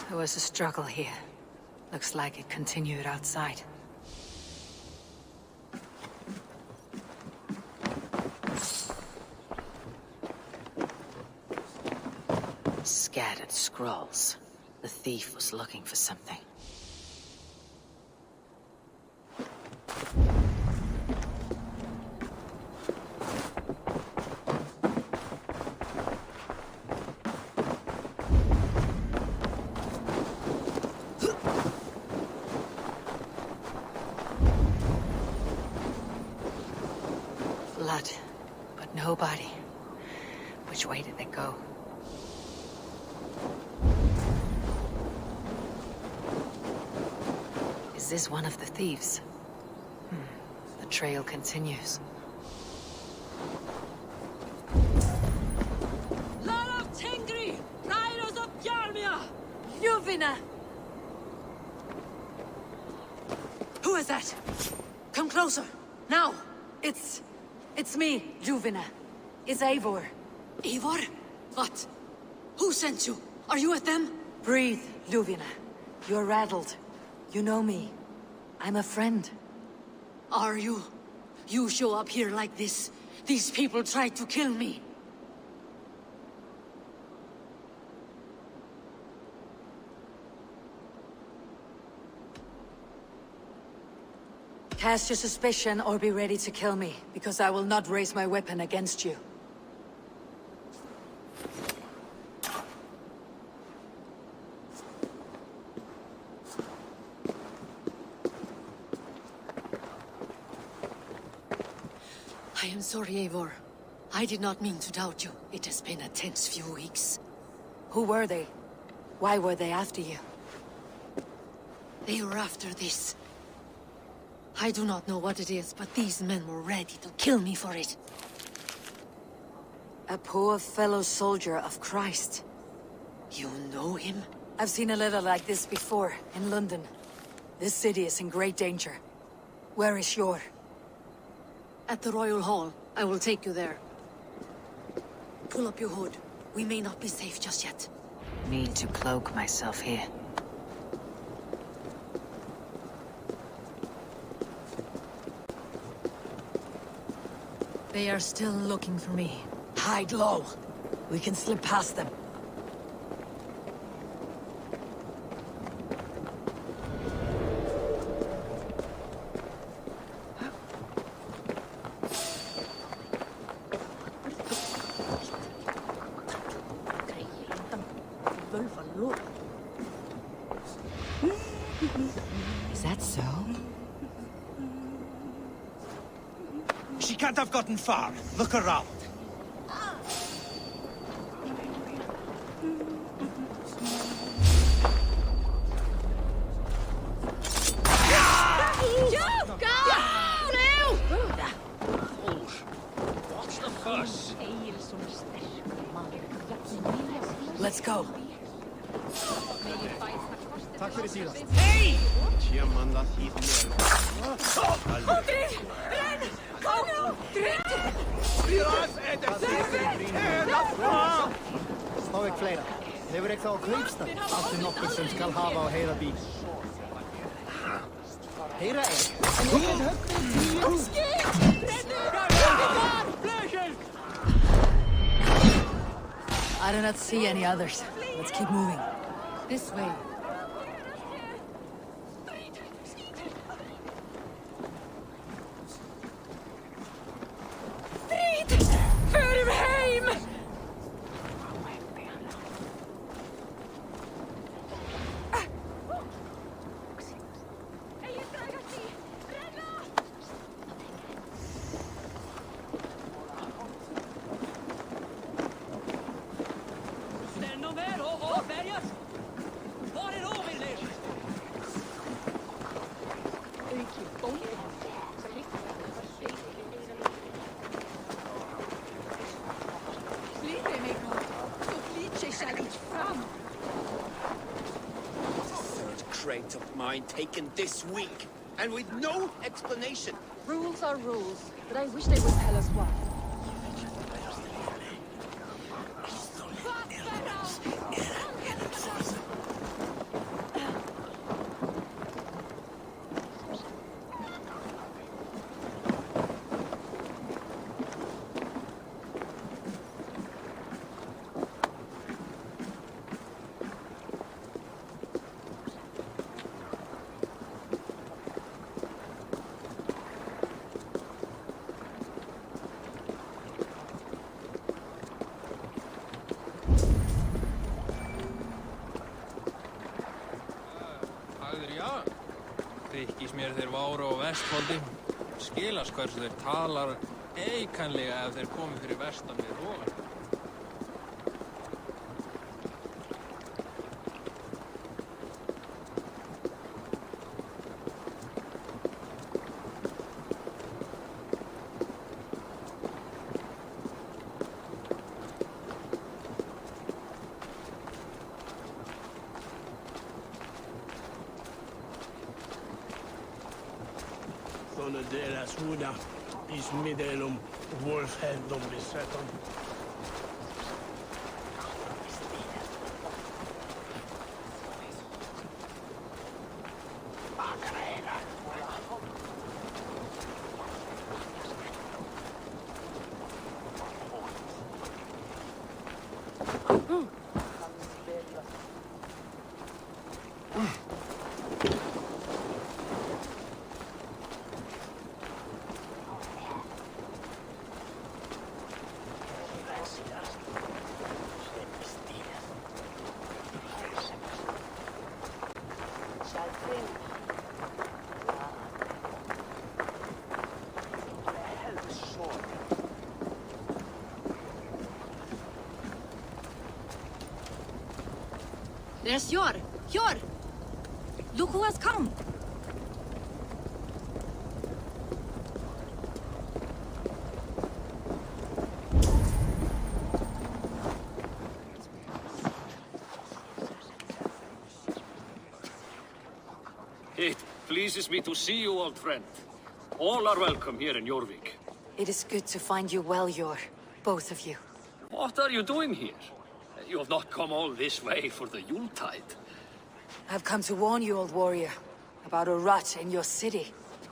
Speaker 2: There was a struggle here. Looks like it continued outside. Scattered scrolls. The thief was looking for something. Blood, but no body. Which way did they go? Is this one of the thieves? trail continues.
Speaker 12: Ljuvina! Who is that? Come closer, now!
Speaker 2: It's me, Ljuvina. It's Eivor.
Speaker 12: Eivor? What? Who sent you? Are you with them?
Speaker 2: Breathe, Ljuvina. You're rattled. You know me. I'm a friend.
Speaker 12: Are you? You show up here like this. These people tried to kill me.
Speaker 2: Cast your suspicion or be ready to kill me, because I will not raise my weapon against you.
Speaker 12: I am sorry, Eivor. I did not mean to doubt you. It has been a tense few weeks.
Speaker 2: Who were they? Why were they after you?
Speaker 12: They were after this. I do not know what it is, but these men were ready to kill me for it.
Speaker 2: A poor fellow soldier of Christ.
Speaker 12: You know him?
Speaker 2: I've seen a letter like this before, in London. This city is in great danger. Where is Yor?
Speaker 12: At the Royal Hall. I will take you there. Pull up your hood. We may not be safe just yet.
Speaker 2: Need to cloak myself here.
Speaker 12: They are still looking for me.
Speaker 2: Hide low. We can slip past them. Is that so?
Speaker 4: She can't have gotten far. Look around.
Speaker 2: Let's go.
Speaker 4: Tack för det sidan.
Speaker 20: Hej! Tjemanda hit ner.
Speaker 12: Aldrig! Brenn! Kom nu! Drygt!
Speaker 13: Stavik flere. Det var ikke høyeste at det noe som skal hava og heira bil. Heira
Speaker 2: I do not see any others. Let's keep moving.
Speaker 12: This way.
Speaker 20: Crate of mine taken this week, and with no explanation.
Speaker 1: Rules are rules, but I wish they would tell us why.
Speaker 3: Þykkis mér þeir váru á vestfóndi. Skilast hversu þeir talar eikanlega ef þeir komi fyrir vestan við rogan.
Speaker 6: Såna deras huda, is midelum, wolfhead dom besetom.
Speaker 1: There's Yor! Yor! Look who has come!
Speaker 9: It pleases me to see you, old friend. All are welcome here in Jorvik.
Speaker 2: It is good to find you well, Yor. Both of you.
Speaker 9: What are you doing here? You have not come all this way for the Yuletide.
Speaker 2: I've come to warn you, old warrior, about a rot in your city.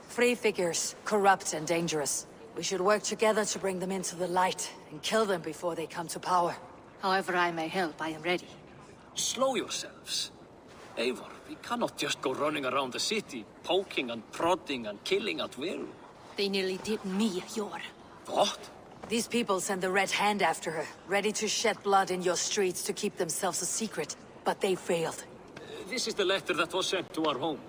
Speaker 2: Free figures, corrupt and dangerous. We should work together to bring them into the light and kill them before they come to power.
Speaker 1: However I may help, I am ready.
Speaker 9: Slow yourselves. Eivor, we cannot just go running around the city, poking and prodding and killing at will.
Speaker 1: They nearly did me, Yor.
Speaker 9: What?
Speaker 2: These people send the Red Hand after her, ready to shed blood in your streets to keep themselves a secret. But they failed.
Speaker 9: This is the letter that was sent to our home.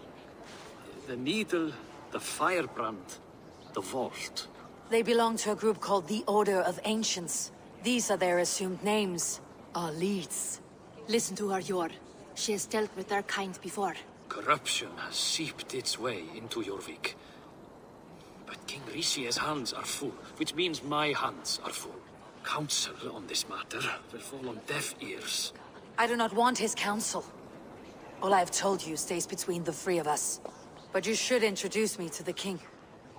Speaker 9: The needle, the firebrand, the vault.
Speaker 2: They belong to a group called the Order of Ancients. These are their assumed names. Our leads.
Speaker 1: Listen to her, Yor. She has dealt with their kind before.
Speaker 9: Corruption has seeped its way into Jorvik. But King Rishi's hands are full, which means my hands are full. Counsel on this matter will fall on deaf ears.
Speaker 2: I do not want his counsel. All I have told you stays between the three of us. But you should introduce me to the king.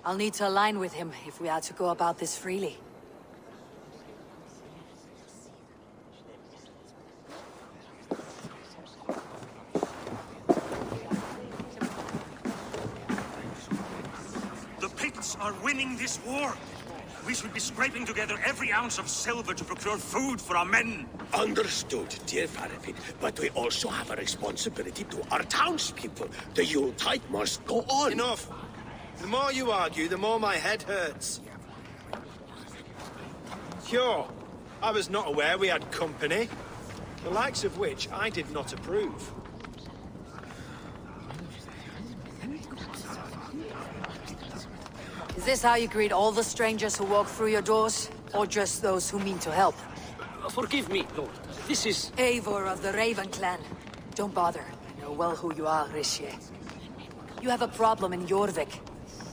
Speaker 2: I'll need to align with him if we are to go about this freely.
Speaker 23: Are winning this war. We should be scraping together every ounce of silver to procure food for our men.
Speaker 20: Understood, dear Faravin. But we also have a responsibility to our townspeople. The Yuletide must go on.
Speaker 4: Enough! The more you argue, the more my head hurts. Sure, I was not aware we had company. The likes of which I did not approve.
Speaker 2: Is this how you greet all the strangers who walk through your doors? Or just those who mean to help?
Speaker 9: Forgive me, Lord. This is...
Speaker 2: Eivor of the Raven Clan. Don't bother. I know well who you are, Rishi. You have a problem in Jorvik.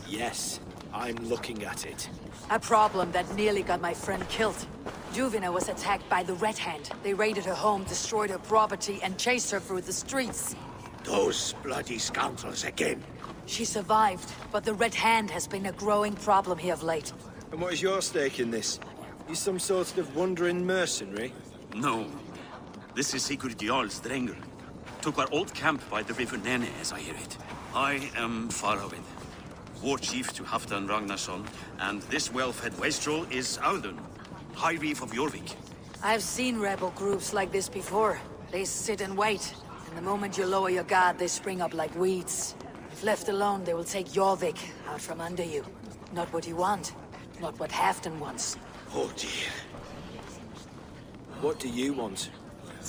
Speaker 4: Yes, I'm looking at it.
Speaker 2: A problem that nearly got my friend killed. Juvina was attacked by the Red Hand. They raided her home, destroyed her property, and chased her through the streets.
Speaker 20: Those bloody scoundrels again.
Speaker 2: She survived, but the Red Hand has been a growing problem here of late.
Speaker 4: And what is your stake in this? You some sort of wandering mercenary?
Speaker 23: No. This is Sigurd Jarl's Drenger. Took our old camp by the river Nene, as I hear it. I am Faravin, war chief to Halfdan Ragnarsson, and this well-fed wastrel is Audun, High Reef of Jorvik.
Speaker 2: I've seen rebel groups like this before. They sit and wait, and the moment you lower your guard, they spring up like weeds. If left alone, they will take Jorvik out from under you. Not what you want, not what Halfdan wants.
Speaker 20: Oh dear.
Speaker 4: What do you want?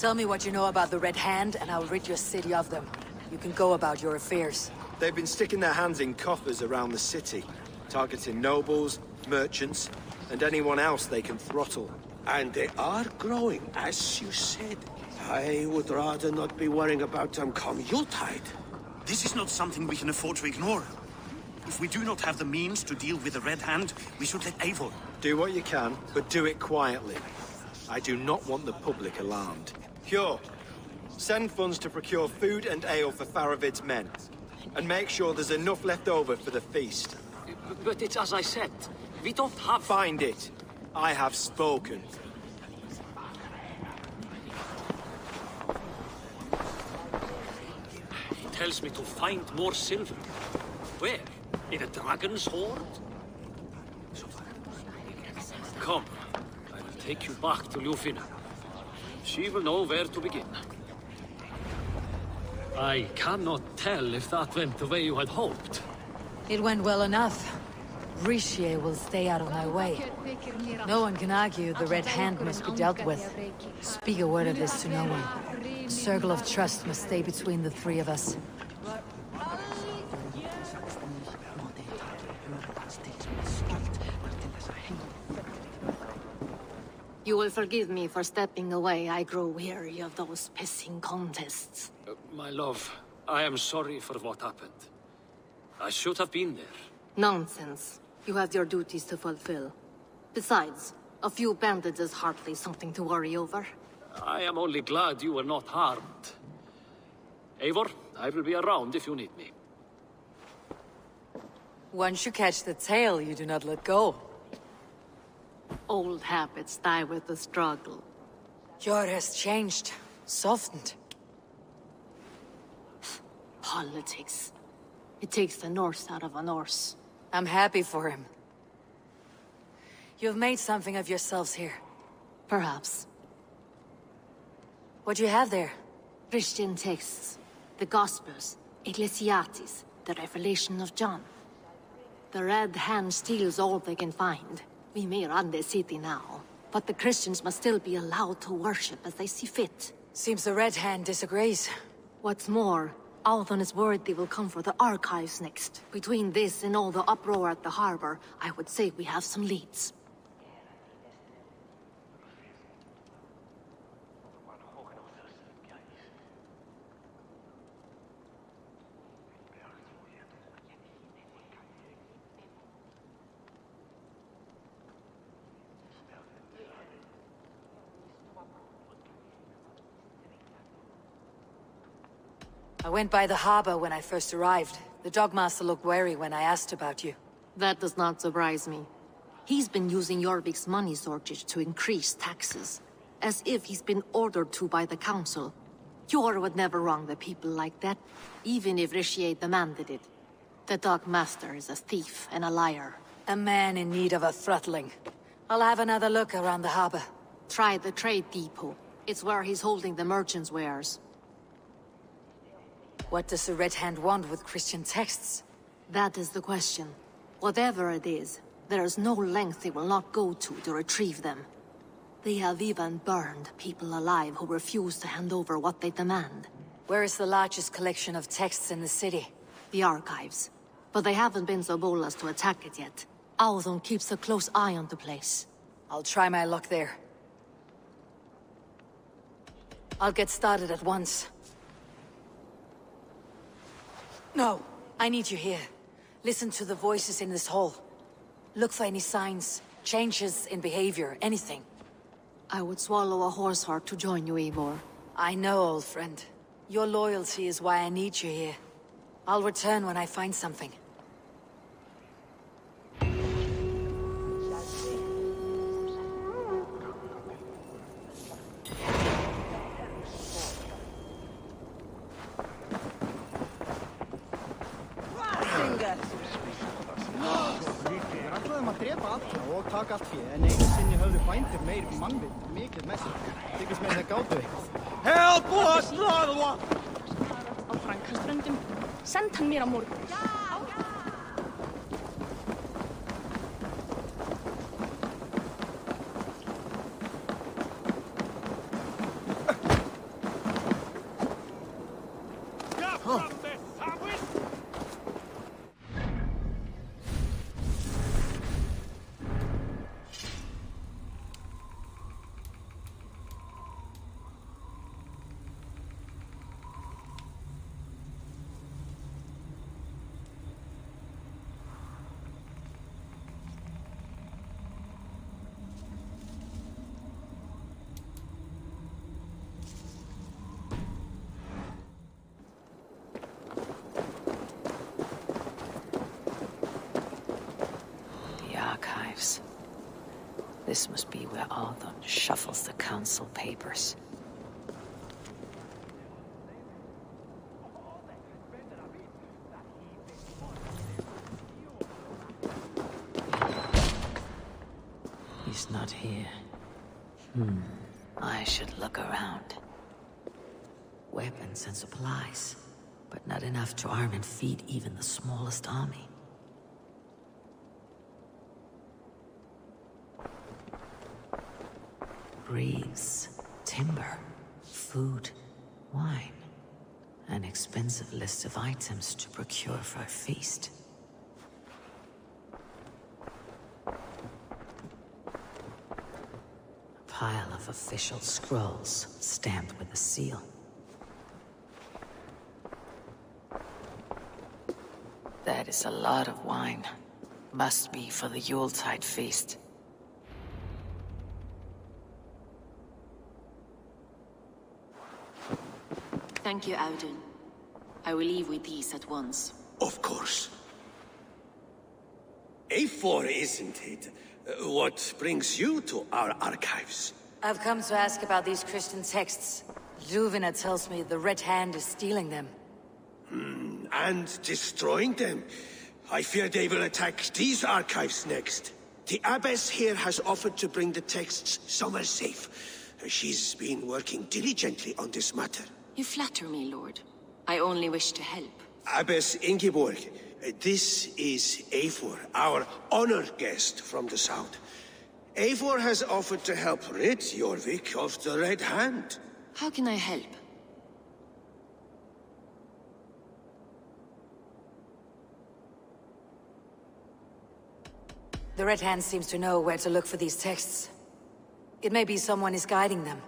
Speaker 2: Tell me what you know about the Red Hand, and I'll rid your city of them. You can go about your affairs.
Speaker 4: They've been sticking their hands in coffers around the city, targeting nobles, merchants, and anyone else they can throttle.
Speaker 20: And they are growing, as you said. I would rather not be worrying about them come Yuletide.
Speaker 23: This is not something we can afford to ignore. If we do not have the means to deal with the Red Hand, we should let Eivor.
Speaker 4: Do what you can, but do it quietly. I do not want the public alarmed. Cure. Send funds to procure food and ale for Faravid's men. And make sure there's enough left over for the feast.
Speaker 9: But it's as I said. We don't have...
Speaker 10: Find it. I have spoken.
Speaker 9: He tells me to find more silver. Where? In a dragon's hoard? Come. I will take you back to Ljufina. She will know where to begin. I cannot tell if that went the way you had hoped.
Speaker 2: It went well enough. Rishi will stay out of my way. No one can argue the Red Hand must be dealt with. Speak a word of this to no one. A circle of trust must stay between the three of us.
Speaker 1: You will forgive me for stepping away. I grow weary of those pissing contests.
Speaker 9: My love, I am sorry for what happened. I should have been there.
Speaker 1: Nonsense. You have your duties to fulfill. Besides, a few bandits is hardly something to worry over.
Speaker 9: I am only glad you were not harmed. Eivor, I will be around if you need me.
Speaker 2: Once you catch the tail, you do not let go.
Speaker 1: Old habits die with the struggle.
Speaker 2: Yor has changed, softened.
Speaker 1: Politics. It takes the Norse out of a Norse.
Speaker 2: I'm happy for him. You've made something of yourselves here.
Speaker 1: Perhaps.
Speaker 2: What do you have there?
Speaker 1: Christian texts. The Gospels. Ecclesiastes. The Revelation of John. The Red Hand steals all they can find. We may run the city now, but the Christians must still be allowed to worship as they see fit.
Speaker 2: Seems the Red Hand disagrees.
Speaker 1: What's more, Althon is worried they will come for the archives next. Between this and all the uproar at the harbor, I would say we have some leads.
Speaker 2: I went by the harbor when I first arrived. The Dogmaster looked wary when I asked about you.
Speaker 1: That does not surprise me. He's been using Jorvik's money shortage to increase taxes. As if he's been ordered to by the council. Jor would never wrong the people like that, even if Rishi demanded it. The Dogmaster is a thief and a liar.
Speaker 2: A man in need of a throttling. I'll have another look around the harbor.
Speaker 1: Try the trade depot. It's where he's holding the merchants' wares.
Speaker 2: What does the Red Hand want with Christian texts?
Speaker 1: That is the question. Whatever it is, there is no length they will not go to retrieve them. They have even burned people alive who refuse to hand over what they demand.
Speaker 2: Where is the largest collection of texts in the city?
Speaker 1: The archives. But they haven't been so bold as to attack it yet. Althon keeps a close eye on the place.
Speaker 2: I'll try my luck there. I'll get started at once. No, I need you here. Listen to the voices in this hall. Look for any signs, changes in behavior, anything.
Speaker 1: I would swallow a horse heart to join you, Eivor.
Speaker 2: I know, old friend. Your loyalty is why I need you here. I'll return when I find something.
Speaker 13: Og taka allt fé, en einu sinni höfðu bændur meir mannvit, mikið með sér. Þykist með það gátu eitthvað.
Speaker 10: Help us, another one!
Speaker 11: Á Frankaströndum. Send hann mér á morgun.
Speaker 2: archives. This must be where Arthur shuffles the council papers. He's not here. I should look around. Weapons and supplies, but not enough to arm and feed even the smallest army. Breeze, timber, food, wine. An expensive list of items to procure for a feast. A pile of official scrolls, stamped with a seal. That is a lot of wine. Must be for the Yuletide feast.
Speaker 1: Thank you, Audun. I will leave with these at once.
Speaker 20: Of course. A4, isn't it? What brings you to our archives?
Speaker 2: I've come to ask about these Christian texts. Ljuvina tells me the Red Hand is stealing them.
Speaker 20: And destroying them. I fear they will attack these archives next. The Abbess here has offered to bring the texts somewhere safe. She's been working diligently on this matter.
Speaker 1: You flatter me, Lord. I only wish to help.
Speaker 20: Abbess Ingeborg, this is Eivor, our honored guest from the south. Eivor has offered to help rid Jorvik of the Red Hand.
Speaker 1: How can I help?
Speaker 2: The Red Hand seems to know where to look for these texts. It may be someone is guiding them.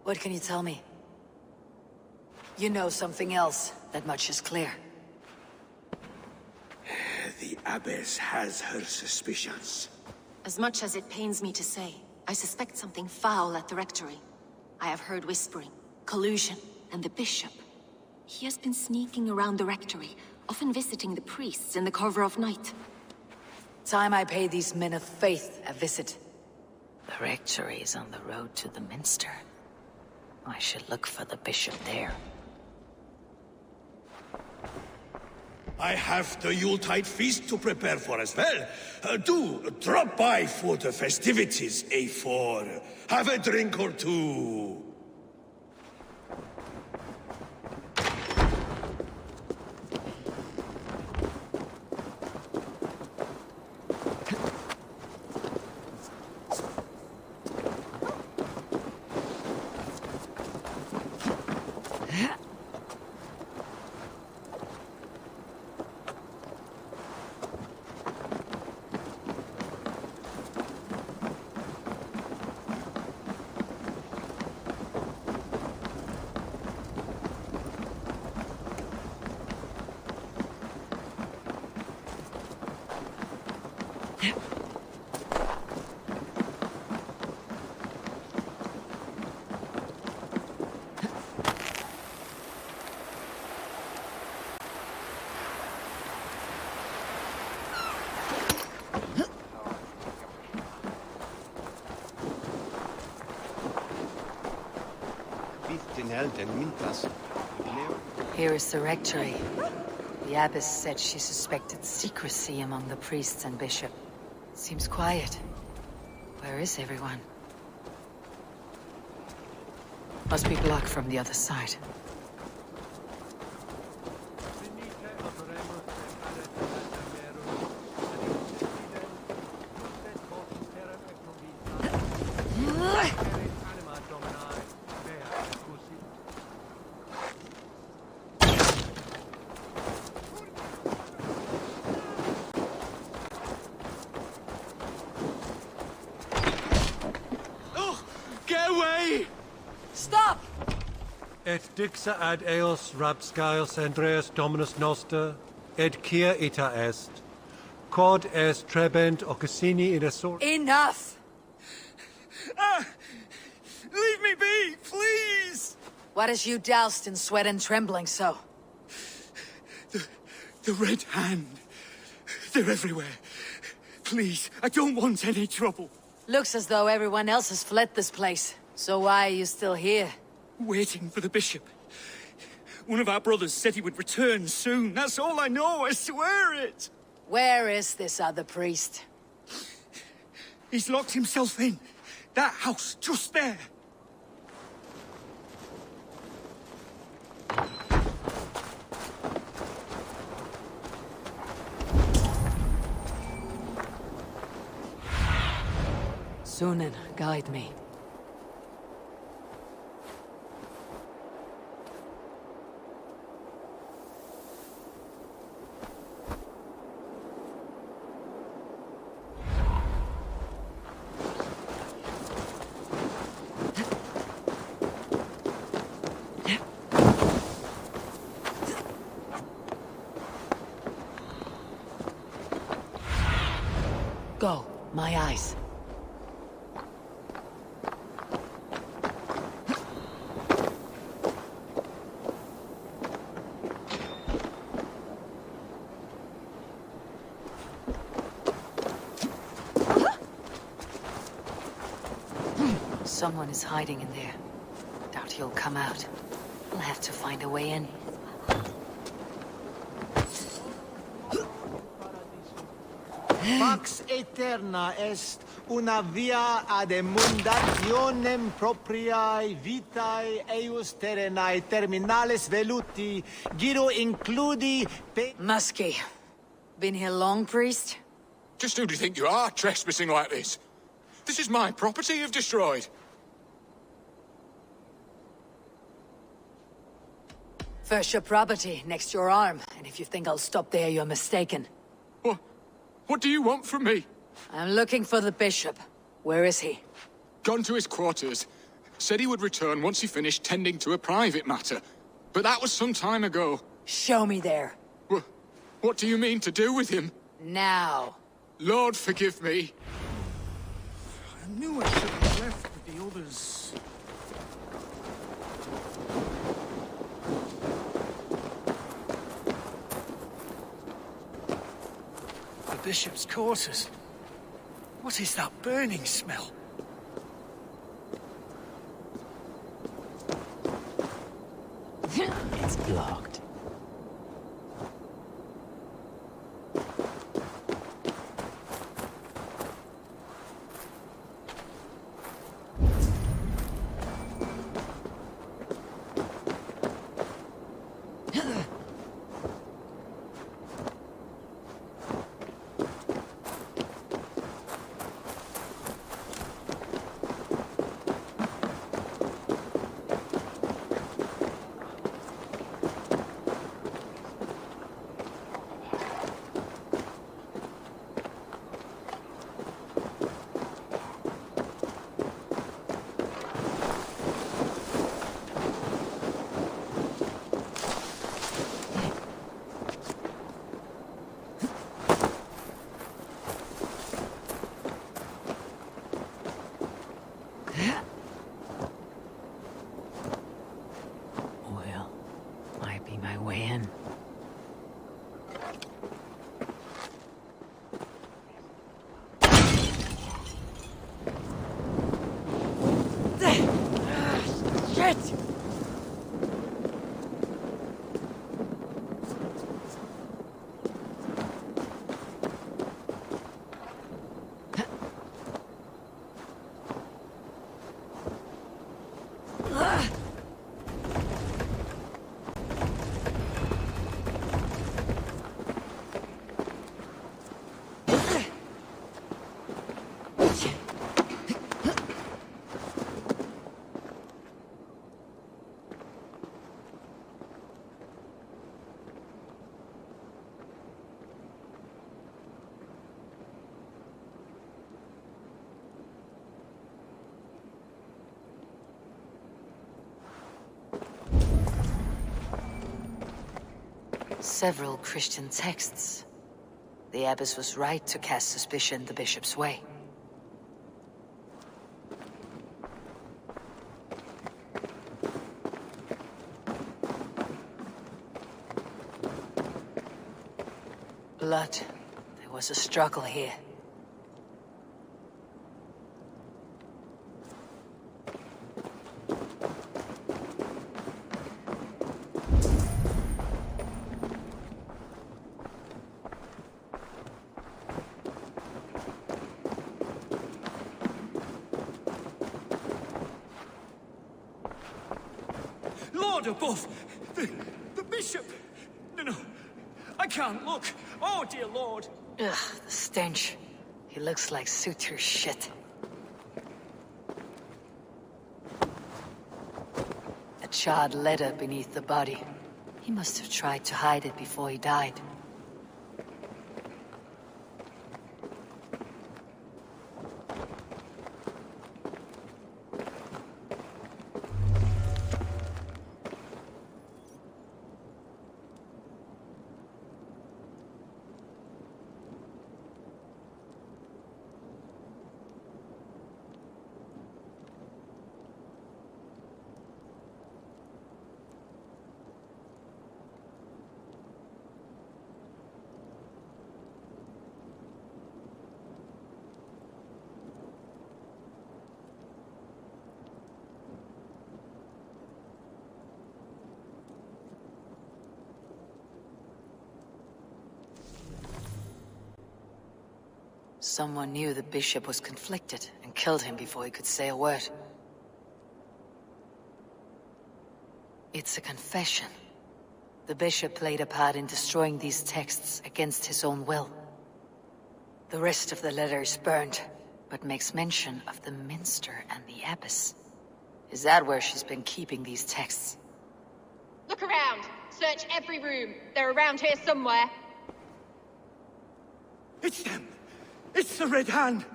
Speaker 2: What can you tell me? You know something else. That much is clear.
Speaker 20: The Abbess has her suspicions.
Speaker 1: As much as it pains me to say, I suspect something foul at the rectory. I have heard whispering, collusion, and the bishop. He has been sneaking around the rectory, often visiting the priests in the cover of night.
Speaker 2: Time I pay these men of faith a visit. The rectory is on the road to the minster. I should look for the bishop there.
Speaker 20: I have the Yuletide feast to prepare for as well. Do drop by for the festivities, A4. Have a drink or two.
Speaker 2: Here is the rectory. The abbess said she suspected secrecy among the priests and bishop. Seems quiet. Where is everyone? Must be blocked from the other side. Stop!
Speaker 5: Et dixa ad eos rapscaios Andreas Dominus Noster, et cia ita est, quod est trebent occasini in asort.
Speaker 2: Enough!
Speaker 10: Leave me be, please!
Speaker 2: What has you doused in sweat and trembling so?
Speaker 20: The Red Hand. They're everywhere.
Speaker 10: Please, I don't want any trouble.
Speaker 2: Looks as though everyone else has fled this place. So why are you still here?
Speaker 10: Waiting for the bishop. One of our brothers said he would return soon. That's all I know, I swear it!
Speaker 2: Where is this other priest?
Speaker 10: He's locked himself in. That house, just there.
Speaker 2: Sunan, guide me. Go, my eyes. Someone is hiding in there. Doubt he'll come out. We'll have to find a way in.
Speaker 4: Pax eterna est una via ad emundationem propriae vitae eius terrenae terminales veluti, giro includi
Speaker 2: Muskie. Been here long, priest?
Speaker 14: Just who do you think you are, trespassing like this? This is my property you've destroyed.
Speaker 2: First your property, next your arm. And if you think I'll stop there, you're mistaken.
Speaker 14: What do you want from me?
Speaker 2: I'm looking for the bishop. Where is he?
Speaker 14: Gone to his quarters. Said he would return once he finished tending to a private matter. But that was some time ago.
Speaker 2: Show me there.
Speaker 14: What do you mean to do with him?
Speaker 2: Now.
Speaker 14: Lord, forgive me.
Speaker 10: I knew I should have left with the others. The bishop's quarters. What is that burning smell?
Speaker 2: It's blocked. Several Christian texts. The abbess was right to cast suspicion the bishop's way. Blood. There was a struggle here.
Speaker 10: God above! The bishop! No, I can't look! Oh, dear Lord!
Speaker 2: Ugh, the stench. He looks like suture shit. A charred letter beneath the body. He must have tried to hide it before he died. Someone knew the bishop was conflicted and killed him before he could say a word. It's a confession. The bishop played a part in destroying these texts against his own will. The rest of the letter is burned, but makes mention of the minster and the abbess. Is that where she's been keeping these texts?
Speaker 15: Look around! Search every room. They're around here somewhere.
Speaker 10: It's them! It's the Red Hand!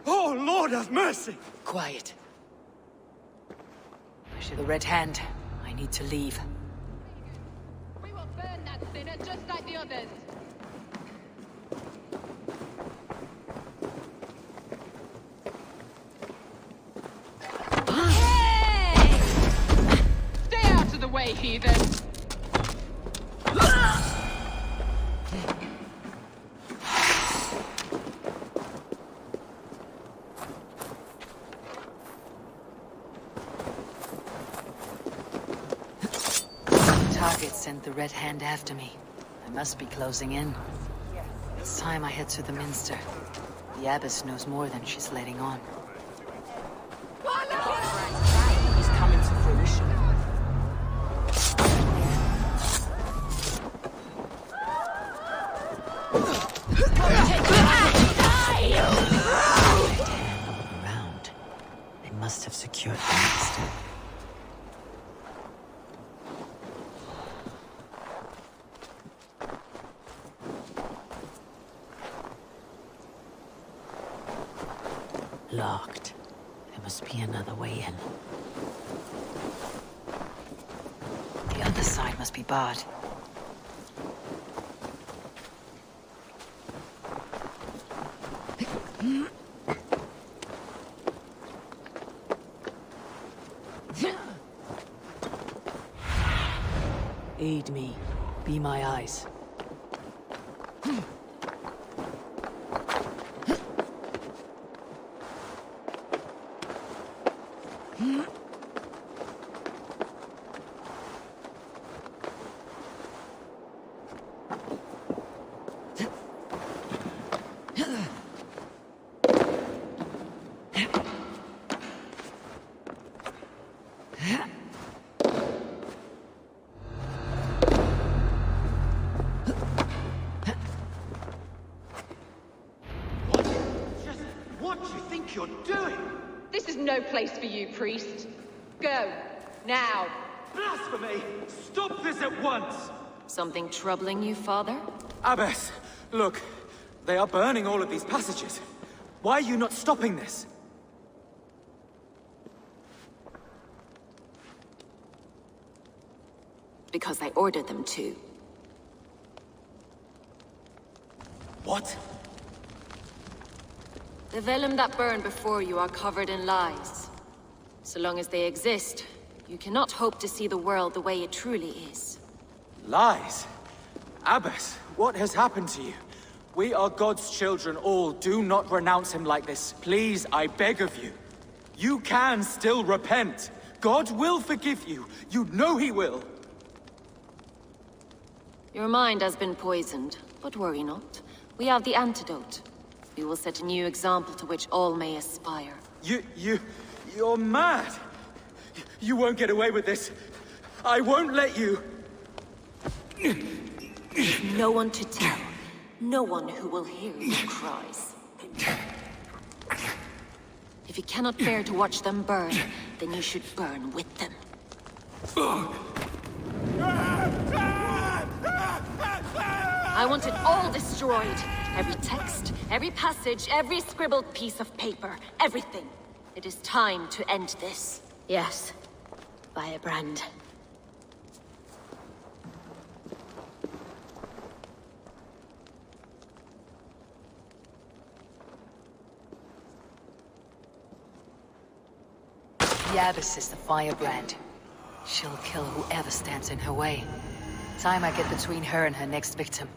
Speaker 10: Oh, Lord have mercy!
Speaker 2: Quiet. The Red Hand. I need to leave.
Speaker 15: We will burn that sinner just like the others. Hey! Stay out of the way, heathen!
Speaker 2: Sent the Red Hand after me. I must be closing in. It's time I head to the minster. The abbess knows more than she's letting on.
Speaker 21: He's coming to fruition.
Speaker 2: Around. They must have secured the minster. Locked. There must be another way in. The other side must be barred. Aid me. Be my eyes.
Speaker 15: No place for you, priest. Go. Now.
Speaker 21: Blasphemy! Stop this at once!
Speaker 15: Something troubling you, father?
Speaker 21: Abbess, look. They are burning all of these passages. Why are you not stopping this?
Speaker 15: Because I ordered them to.
Speaker 21: What?
Speaker 15: The vellum that burned before you are covered in lies. So long as they exist, you cannot hope to see the world the way it truly is.
Speaker 21: Lies? Abbess, what has happened to you? We are God's children all. Do not renounce him like this. Please, I beg of you. You can still repent. God will forgive you. You know he will.
Speaker 15: Your mind has been poisoned, but worry not. We have the antidote. We will set a new example to which all may aspire.
Speaker 21: You're mad! You won't get away with this. I won't let you.
Speaker 15: No one to tell. No one who will hear your cries. If you cannot bear to watch them burn, then you should burn with them. I want it all destroyed. Every text, every passage, every scribbled piece of paper. Everything. It is time to end this.
Speaker 8: Yes. Firebrand.
Speaker 2: The Abbess is the firebrand. She'll kill whoever stands in her way. Time I get between her and her next victim.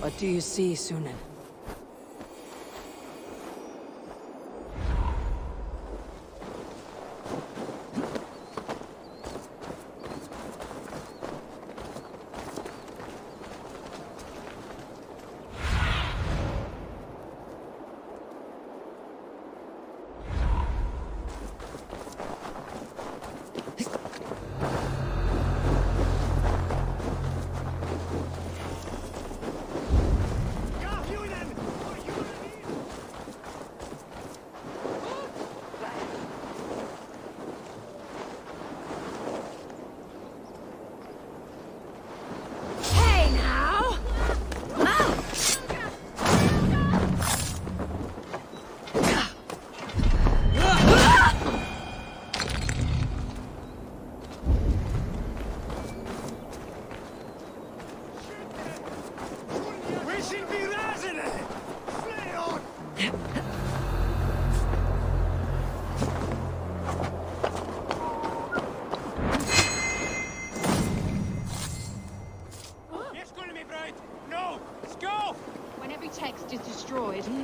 Speaker 2: What do you see, Sunan?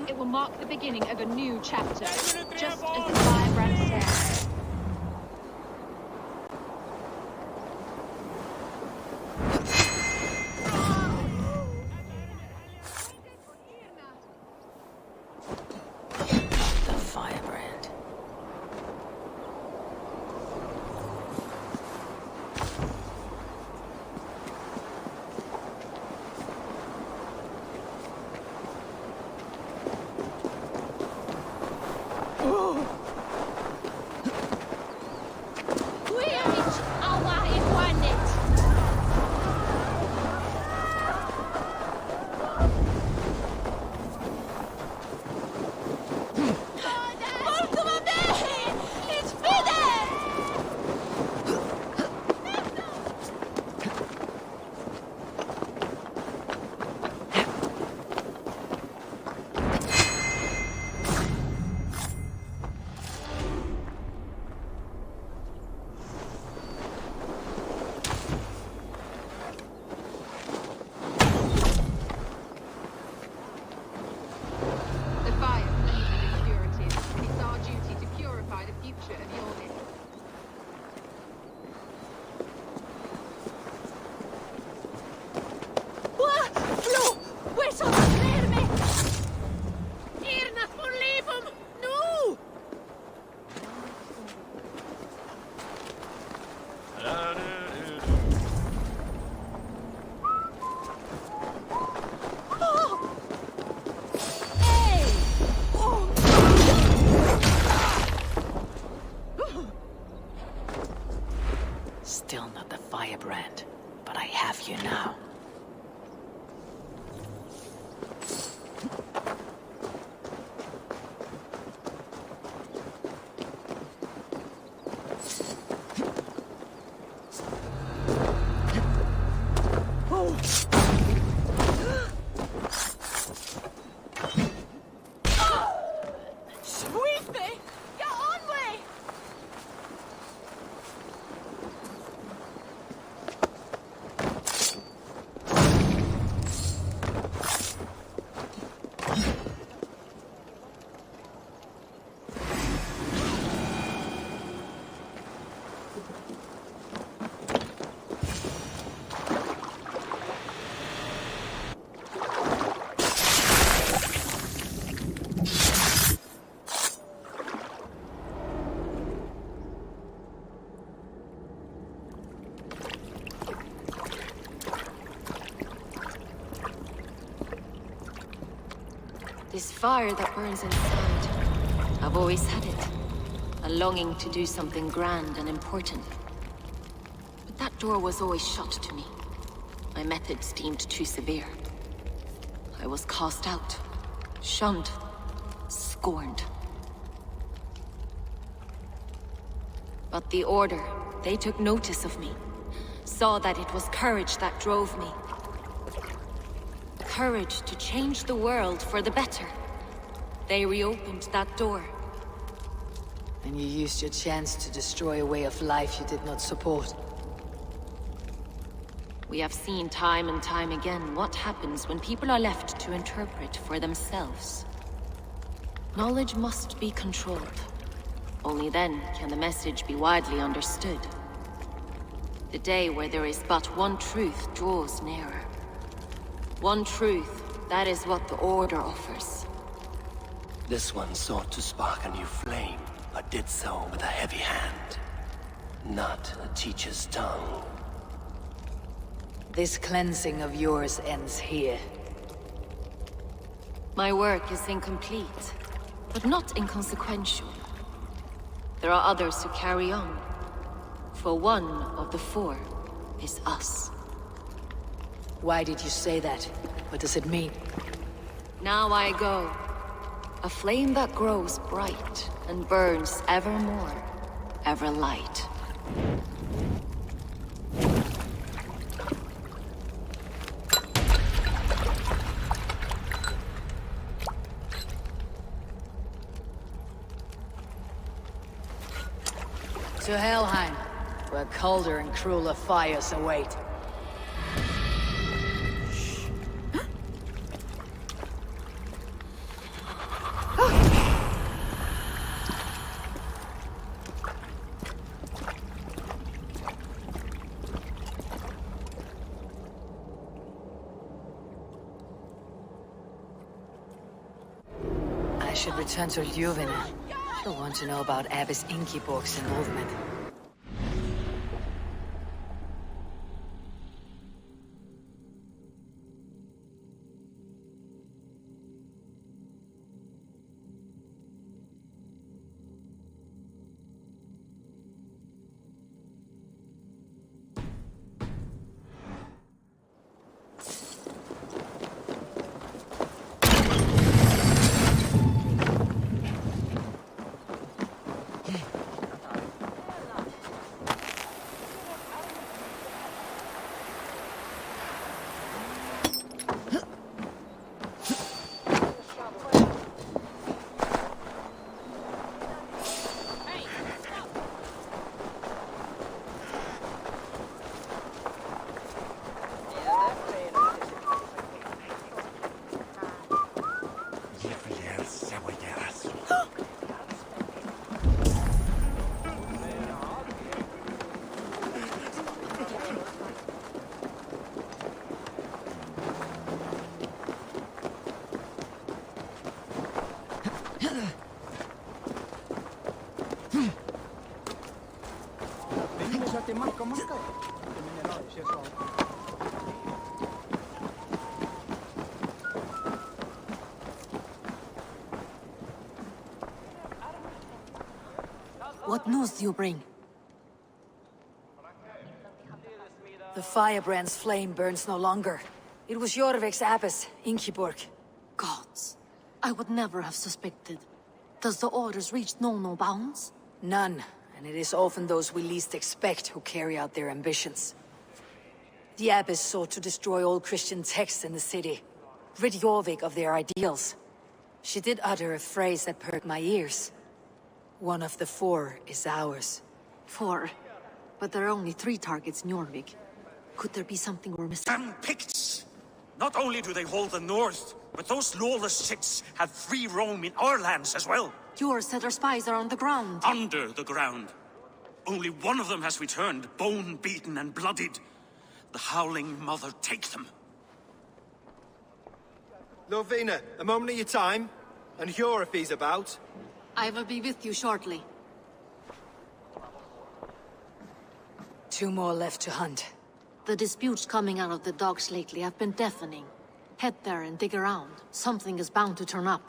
Speaker 11: It will mark the beginning of a new chapter, just as the firebrand said.
Speaker 2: The firebrand.
Speaker 15: This fire that burns inside. I've always had it. A longing to do something grand and important. But that door was always shut to me. My methods deemed too severe. I was cast out, shunned, scorned. But the Order, they took notice of me. Saw that it was courage that drove me. Courage to change the world for the better. They reopened that door.
Speaker 2: And you used your chance to destroy a way of life you did not support.
Speaker 15: We have seen time and time again what happens when people are left to interpret for themselves. Knowledge must be controlled. Only then can the message be widely understood. The day where there is but one truth draws nearer. One truth, that is what the Order offers.
Speaker 7: This one sought to spark a new flame, but did so with a heavy hand. Not a teacher's tongue.
Speaker 2: This cleansing of yours ends here.
Speaker 15: My work is incomplete, but not inconsequential. There are others who carry on. For one of the four is us.
Speaker 2: Why did you say that? What does it mean?
Speaker 15: Now I go. A flame that grows bright and burns ever more, ever light.
Speaker 2: To Helheim, where colder and crueler fires await. I should return to Ljuvina. She'll want to know about Abbess Ingeborg's involvement.
Speaker 1: What news do you bring?
Speaker 2: The firebrand's flame burns no longer. It was Jorvik's abbess, Ingeborg.
Speaker 1: Gods, I would never have suspected. Does the orders reach no bounds?
Speaker 2: None, and it is often those we least expect who carry out their ambitions. The abbess sought to destroy all Christian texts in the city, rid Jorvik of their ideals. She did utter a phrase that perked my ears. One of the four is ours.
Speaker 1: 4? But there are only 3 targets in Jorvik. Could there be something we're missing?
Speaker 23: Damn Picts! Not only do they hold the north, but those lawless shits have free roam in our lands as well.
Speaker 1: Your said our spies are on the ground.
Speaker 23: Under the ground. Only one of them has returned, bone-beaten and bloodied. The Howling Mother take them.
Speaker 4: Lovina, a moment of your time. And Hjor if he's about.
Speaker 1: I will be with you shortly.
Speaker 2: 2 more left to hunt.
Speaker 1: The disputes coming out of the docks lately have been deafening. Head there and dig around. Something is bound to turn up.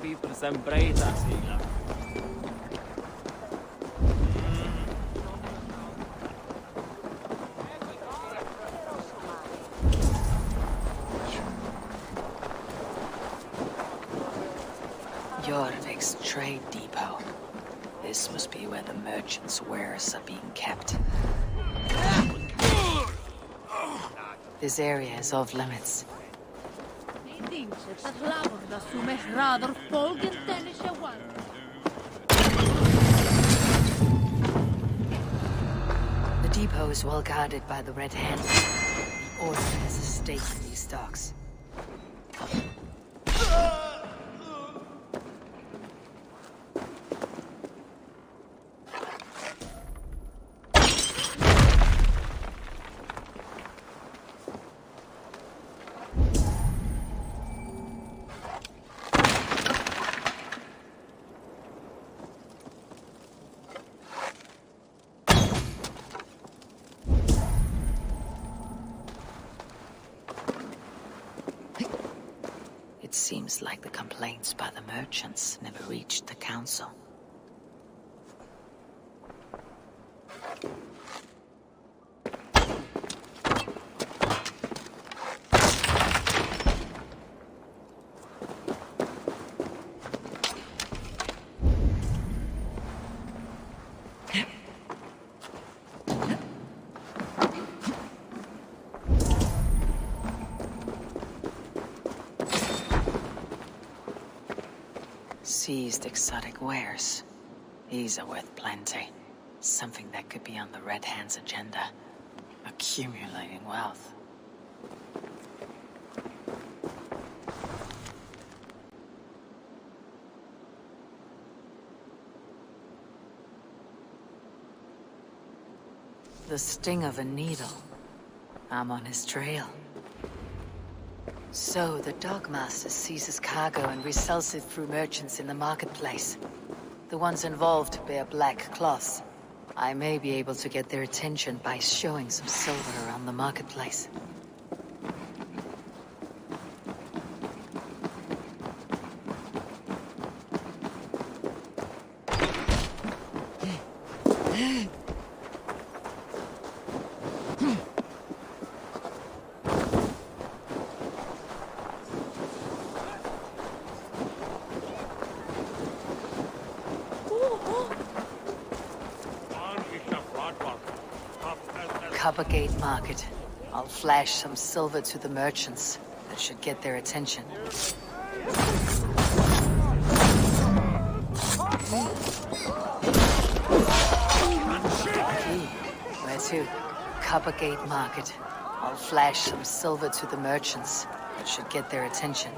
Speaker 16: People som brejtar siglar.
Speaker 2: Jorvik's trade depot. This must be where the merchants' wares are being kept. This area is off limits. The depot is well guarded by the Red Hand. The Order has a stake in these stocks. It seems like the complaints by the merchants never reached the council. Seized exotic wares. These are worth plenty. Something that could be on the Red Hand's agenda. Accumulating wealth. The sting of a needle. I'm on his trail. So, the Dogmaster seizes cargo and resells it through merchants in the marketplace. The ones involved bear black cloths. I may be able to get their attention by showing some silver around the marketplace. Coppergate Market. I'll flash some silver to the merchants. That should get their attention. Where to? Coppergate Market. I'll flash some silver to the merchants. That should get their attention.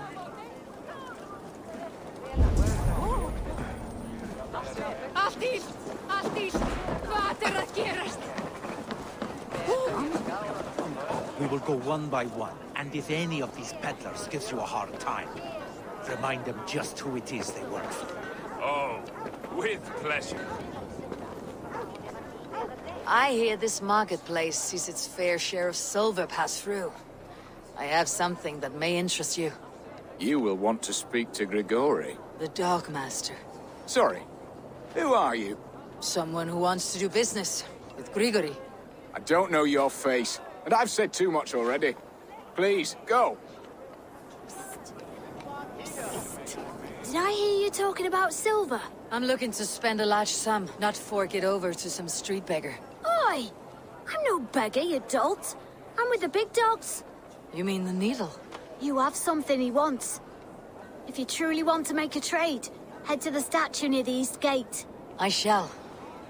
Speaker 16: will go one by one, and if any of these peddlers gives you a hard time, remind them just who it is they work for.
Speaker 17: Oh, with pleasure.
Speaker 2: I hear this marketplace sees its fair share of silver pass through. I have something that may interest you.
Speaker 17: You will want to speak to Grigori.
Speaker 2: The Dogmaster.
Speaker 17: Sorry, who are you?
Speaker 2: Someone who wants to do business with Grigori.
Speaker 17: I don't know your face, and I've said too much already. Please, go.
Speaker 8: Did I hear you talking about silver?
Speaker 2: I'm looking to spend a large sum, not fork it over to some street beggar.
Speaker 8: Oi! I'm no beggar, you dolt. I'm with the big dogs.
Speaker 2: You mean the needle?
Speaker 8: You have something he wants. If you truly want to make a trade, head to the statue near the East Gate.
Speaker 2: I shall.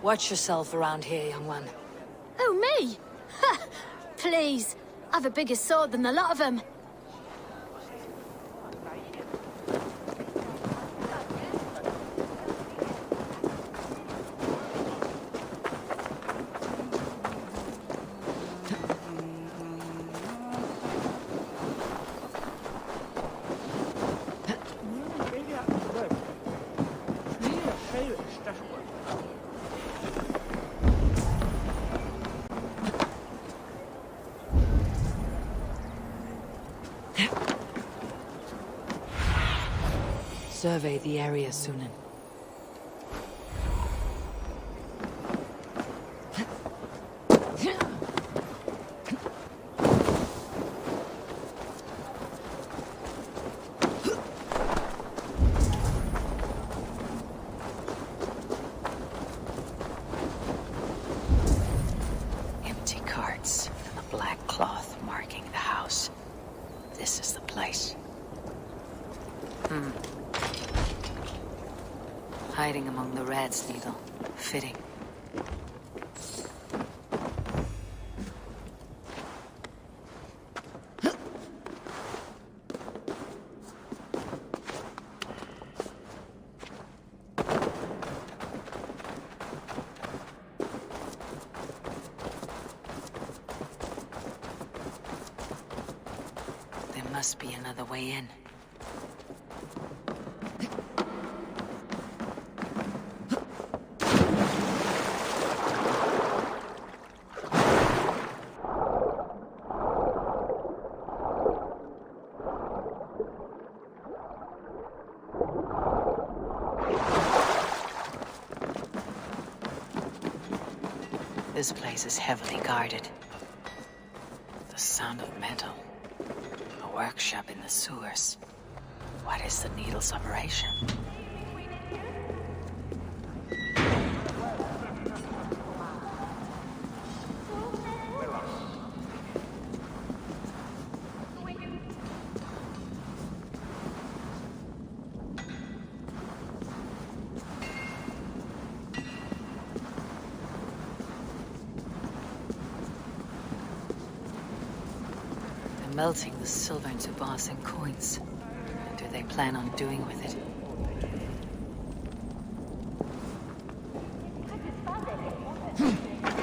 Speaker 2: Watch yourself around here, young one.
Speaker 8: Oh, me? Ha! Please. I've a bigger sword than the lot of them.
Speaker 2: Survey the area, Sunan. Empty carts and a black cloth marking the house. This is the place. Hiding among the rat's needle. Fitting. There must be another way in. This place is heavily guarded. The sound of metal. A workshop in the sewers. What is the needle's operation? Melting the silver into bars and coins. What do they plan on doing with it?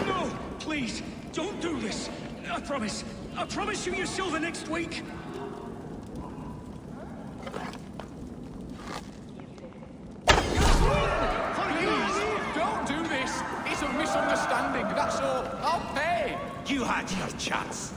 Speaker 10: No! Please, don't do this! I promise! I promise you your silver next week!
Speaker 14: Please, don't do this! It's a misunderstanding, that's all. I'll pay!
Speaker 16: You had your chance.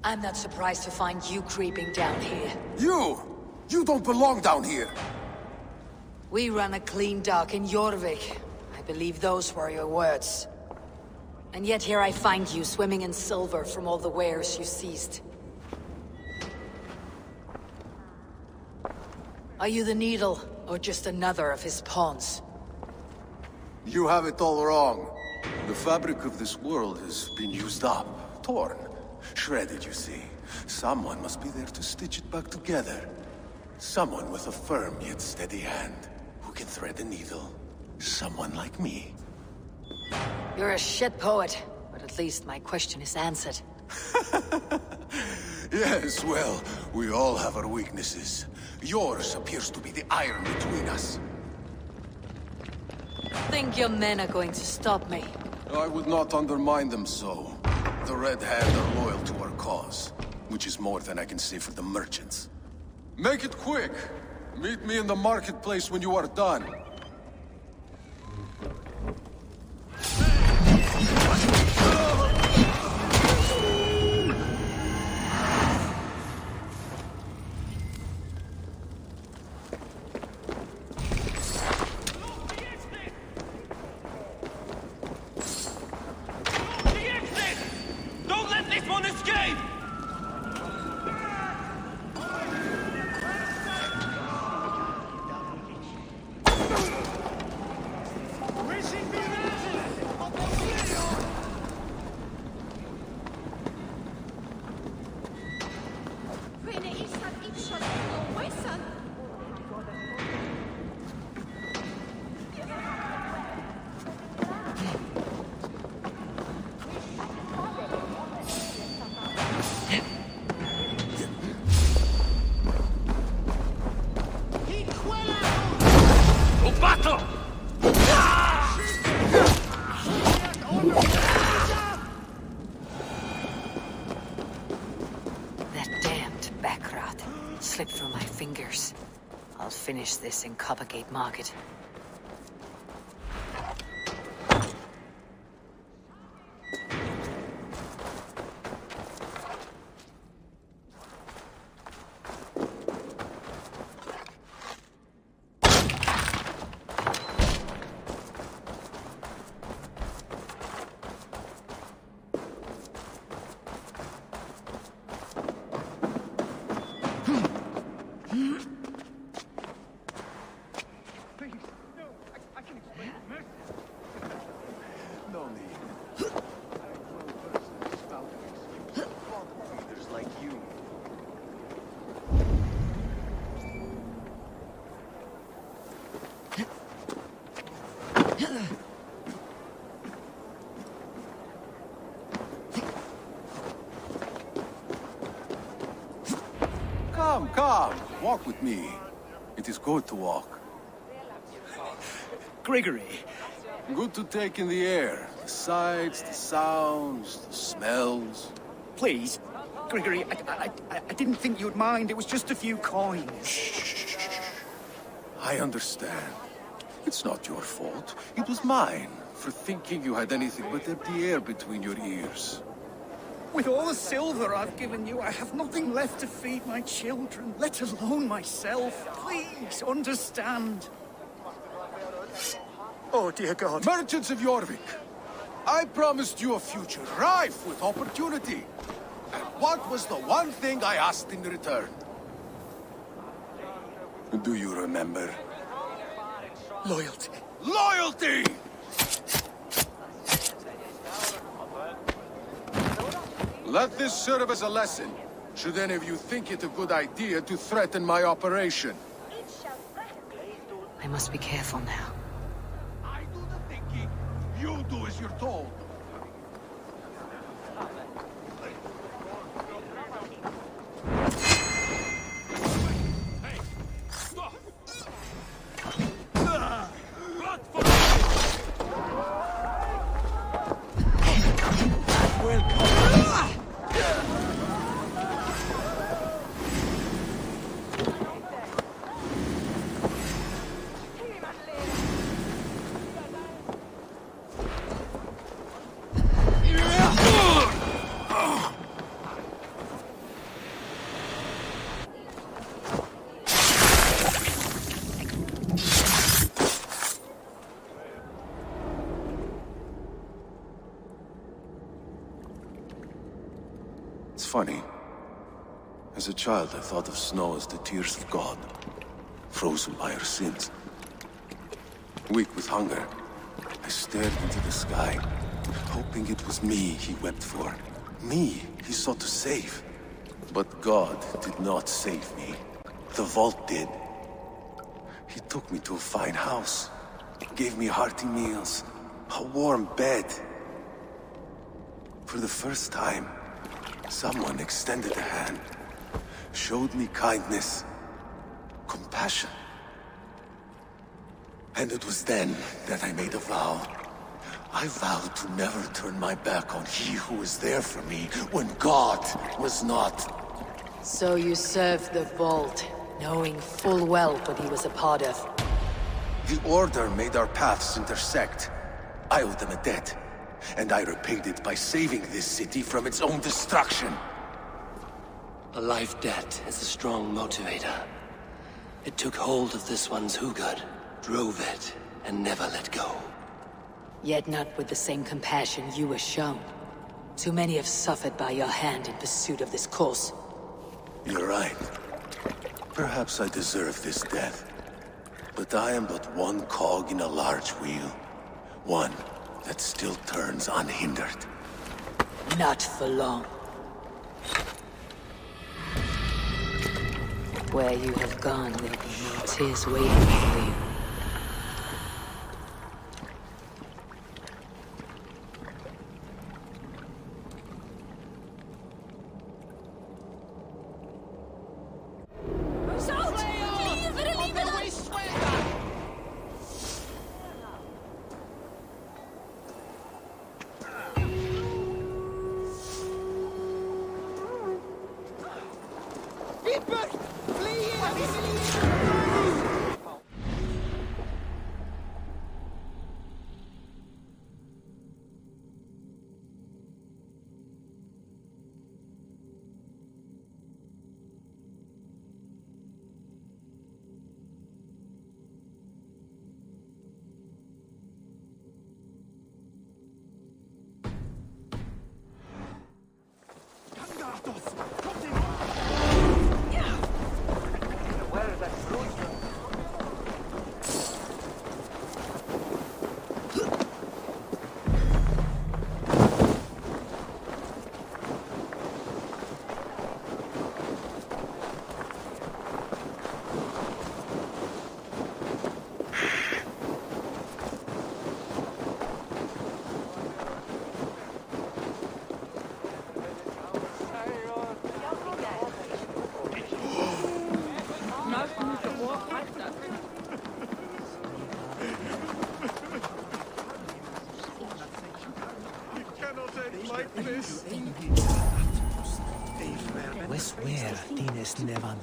Speaker 2: I'm not surprised to find you creeping down here.
Speaker 22: You! You don't belong down here!
Speaker 2: We run a clean dock in Jorvik. I believe those were your words. And yet here I find you, swimming in silver from all the wares you seized. Are you the Needle, or just another of his pawns?
Speaker 22: You have it all wrong. The fabric of this world has been used up, torn, shredded, you see. Someone must be there to stitch it back together. Someone with a firm yet steady hand, who can thread the needle. Someone like me.
Speaker 2: You're a shit poet, but at least my question is answered.
Speaker 22: Yes, well, we all have our weaknesses. Yours appears to be the iron between us.
Speaker 2: Think your men are going to stop me?
Speaker 22: I would not undermine them so. The Red Hand are loyal to our cause, which is more than I can say for the merchants. Make it quick! Meet me in the marketplace when you are done.
Speaker 10: Don't let this one escape!
Speaker 2: That damned backrat slipped through my fingers. I'll finish this in Coppergate Market.
Speaker 22: Come, walk with me. It is good to walk.
Speaker 10: Gregory.
Speaker 22: Good to take in the air. The sights, the sounds, the smells.
Speaker 10: Please, Gregory, I didn't think you'd mind. It was just a few coins.
Speaker 22: I understand. It's not your fault. It was mine, for thinking you had anything but empty air between your ears.
Speaker 10: With all the silver I've given you, I have nothing left to feed my children, let alone myself. Please, understand. Oh, dear God.
Speaker 22: Merchants of Jorvik, I promised you a future rife with opportunity. And what was the one thing I asked in return? Do you remember?
Speaker 10: Loyalty.
Speaker 22: Loyalty! Let this serve as a lesson, should any of you think it a good idea to threaten my operation.
Speaker 2: I must be careful now.
Speaker 22: I do the thinking, you do as you're told. funny. As a child, I thought of snow as the tears of God, frozen by our sins. Weak with hunger, I stared into the sky, hoping it was me he wept for. Me he sought to save. But God did not save me. The vault did. He took me to a fine house, gave me hearty meals, a warm bed. For the first time, someone extended a hand, showed me kindness, compassion. And it was then that I made a vow. I vowed to never turn my back on he who was there for me when God was not.
Speaker 2: So you served the Vault, knowing full well what he was a part of.
Speaker 22: The Order made our paths intersect. I owed them a debt, and I repaid it by saving this city from its own destruction.
Speaker 7: A life debt is a strong motivator. It took hold of this one's Hugad, drove it, and never let go.
Speaker 2: Yet not with the same compassion you were shown. Too many have suffered by your hand in pursuit of this course.
Speaker 22: You're right. Perhaps I deserve this death. But I am but one cog in a large wheel. One that still turns unhindered.
Speaker 2: Not for long. Where you have gone, there'll be no tears waiting for you.
Speaker 12: Where Dines Nevan.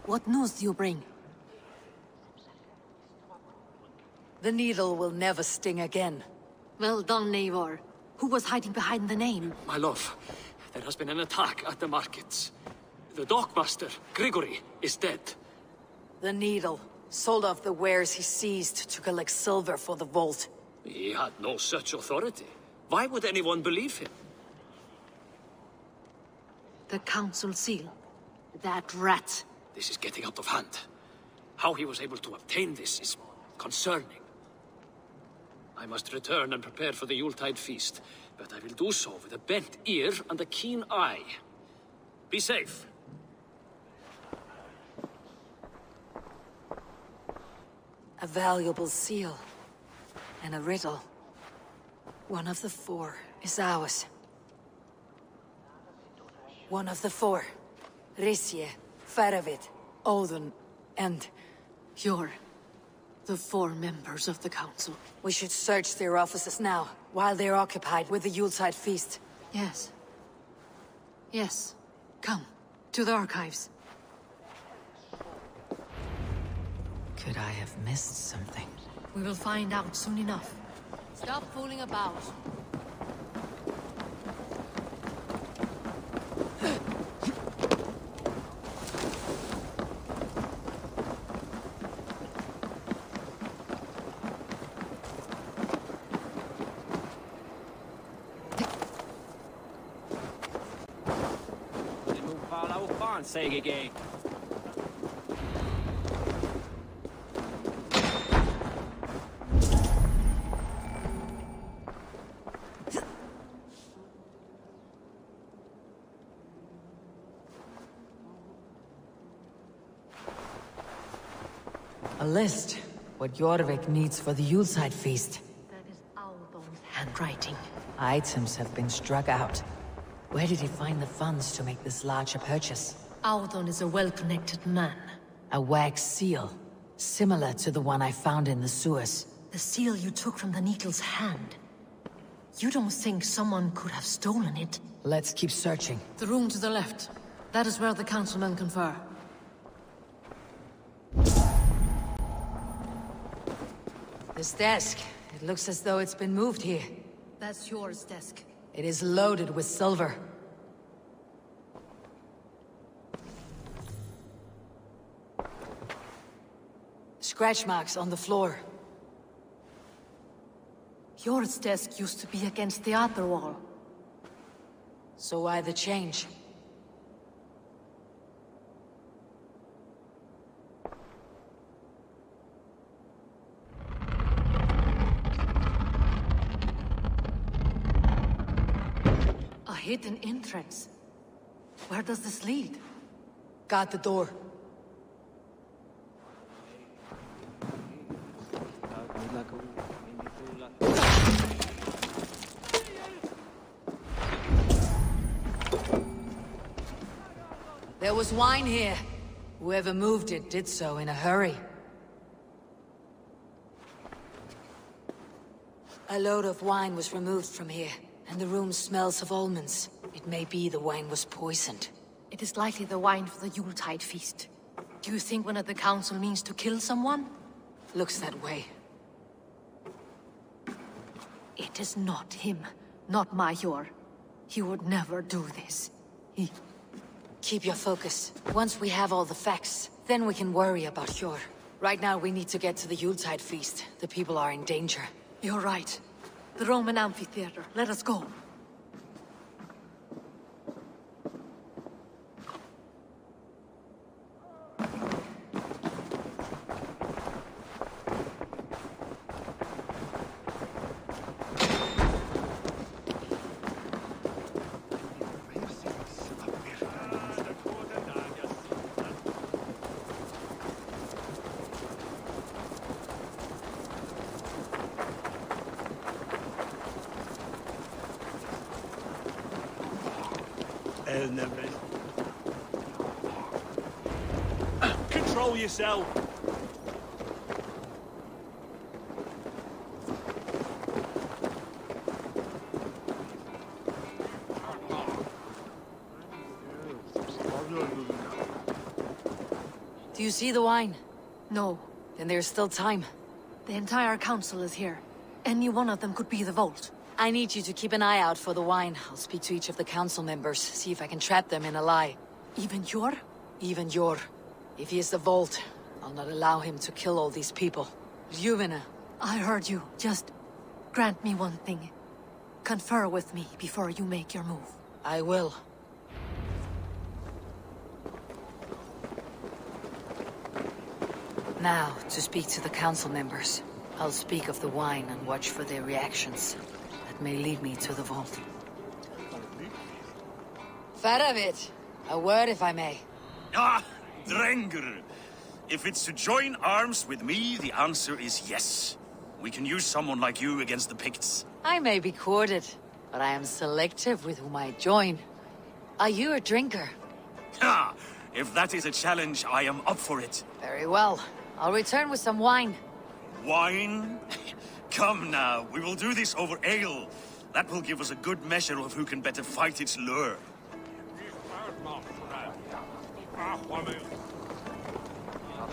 Speaker 1: What news do you bring?
Speaker 2: The needle will never sting again.
Speaker 1: Well done, Eivor. Who was hiding behind the name?
Speaker 9: My love, there has been an attack at the markets. The dockmaster, Grigory, is dead.
Speaker 2: The needle sold off the wares he seized to collect silver for the vault.
Speaker 9: He had no such authority. Why would anyone believe him?
Speaker 1: The council seal. That rat.
Speaker 9: This is getting out of hand. How he was able to obtain this is concerning. I must return and prepare for the Yuletide feast, but I will do so with a bent ear and a keen eye. Be safe.
Speaker 2: A valuable seal. And a riddle. One of the four is ours. One of the four. Risje, Faravid, Odin, and...
Speaker 1: Your. The 4 members of the council.
Speaker 2: We should search their offices now, while they're occupied with the Yuletide feast.
Speaker 1: Yes. Yes. Come, to the archives.
Speaker 2: Could I have missed something?
Speaker 1: We will find out soon enough. Stop fooling about.
Speaker 9: Säger
Speaker 2: A list. What Jorvik needs for the Yuletide feast.
Speaker 1: That is Aldo's handwriting.
Speaker 2: Items have been struck out. Where did he find the funds to make this larger purchase?
Speaker 1: Audon is a well-connected man.
Speaker 2: A wax seal, similar to the one I found in the sewers.
Speaker 1: The seal you took from the Needle's hand. You don't think someone could have stolen it?
Speaker 2: Let's keep searching.
Speaker 1: The room to the left. That is where the councilmen confer.
Speaker 2: This desk. It looks as though it's been moved here.
Speaker 1: That's yours, desk.
Speaker 2: It is loaded with silver. Scratch marks on the floor.
Speaker 1: Yours desk used to be against the other wall.
Speaker 2: So why the change?
Speaker 1: A hidden entrance. Where does this lead?
Speaker 2: Got the door. There was wine here. Whoever moved it did so in a hurry. A load of wine was removed from here, and the room smells of almonds. It may be the wine was poisoned.
Speaker 1: It is likely the wine for the Yuletide feast. Do you think one of the council means to kill someone?
Speaker 2: Looks that way.
Speaker 1: It is not him, not Major. He would never do this. He...
Speaker 2: Keep your focus. Once we have all the facts, then we can worry about Hjor. Right now we need to get to the Yuletide feast. The people are in danger.
Speaker 1: You're right. The Roman amphitheater. Let us go.
Speaker 6: Control yourself.
Speaker 2: Do you see the wine?
Speaker 1: No.
Speaker 2: Then there's still time.
Speaker 1: The entire council is here. Any one of them could be the vault.
Speaker 2: I need you to keep an eye out for the wine. I'll speak to each of the council members, see if I can trap them in a lie.
Speaker 1: Even Hjor?
Speaker 2: Even Hjor. If he is the vault, I'll not allow him to kill all these people. Juvena.
Speaker 1: I heard you. Just grant me one thing. Confer with me before you make your move.
Speaker 2: I will. Now, to speak to the council members. I'll speak of the wine and watch for their reactions. That may lead me to the vault. Faravit, a word if I may.
Speaker 23: Ah, Drengr. If it's to join arms with me, the answer is yes. We can use someone like you against the Picts.
Speaker 2: I may be courted, but I am selective with whom I join. Are you a drinker?
Speaker 23: Ha! If that is a challenge, I am up for it.
Speaker 2: Very well. I'll return with some wine.
Speaker 23: Wine? Come now, we will do this over ale. That will give us a good measure of who can better fight its lure.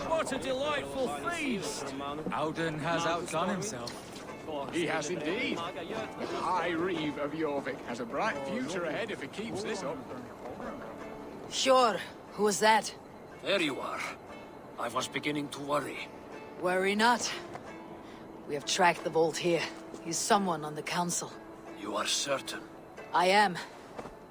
Speaker 10: What a delightful feast!
Speaker 21: Auden has outdone himself.
Speaker 14: He has indeed. The High Reeve of Jorvik has a bright future ahead if he keeps this up.
Speaker 2: Sure. Who was that?
Speaker 9: There you are. I was beginning to worry.
Speaker 2: Worry not. We have tracked the Vault here. He's someone on the council.
Speaker 9: You are certain?
Speaker 2: I am.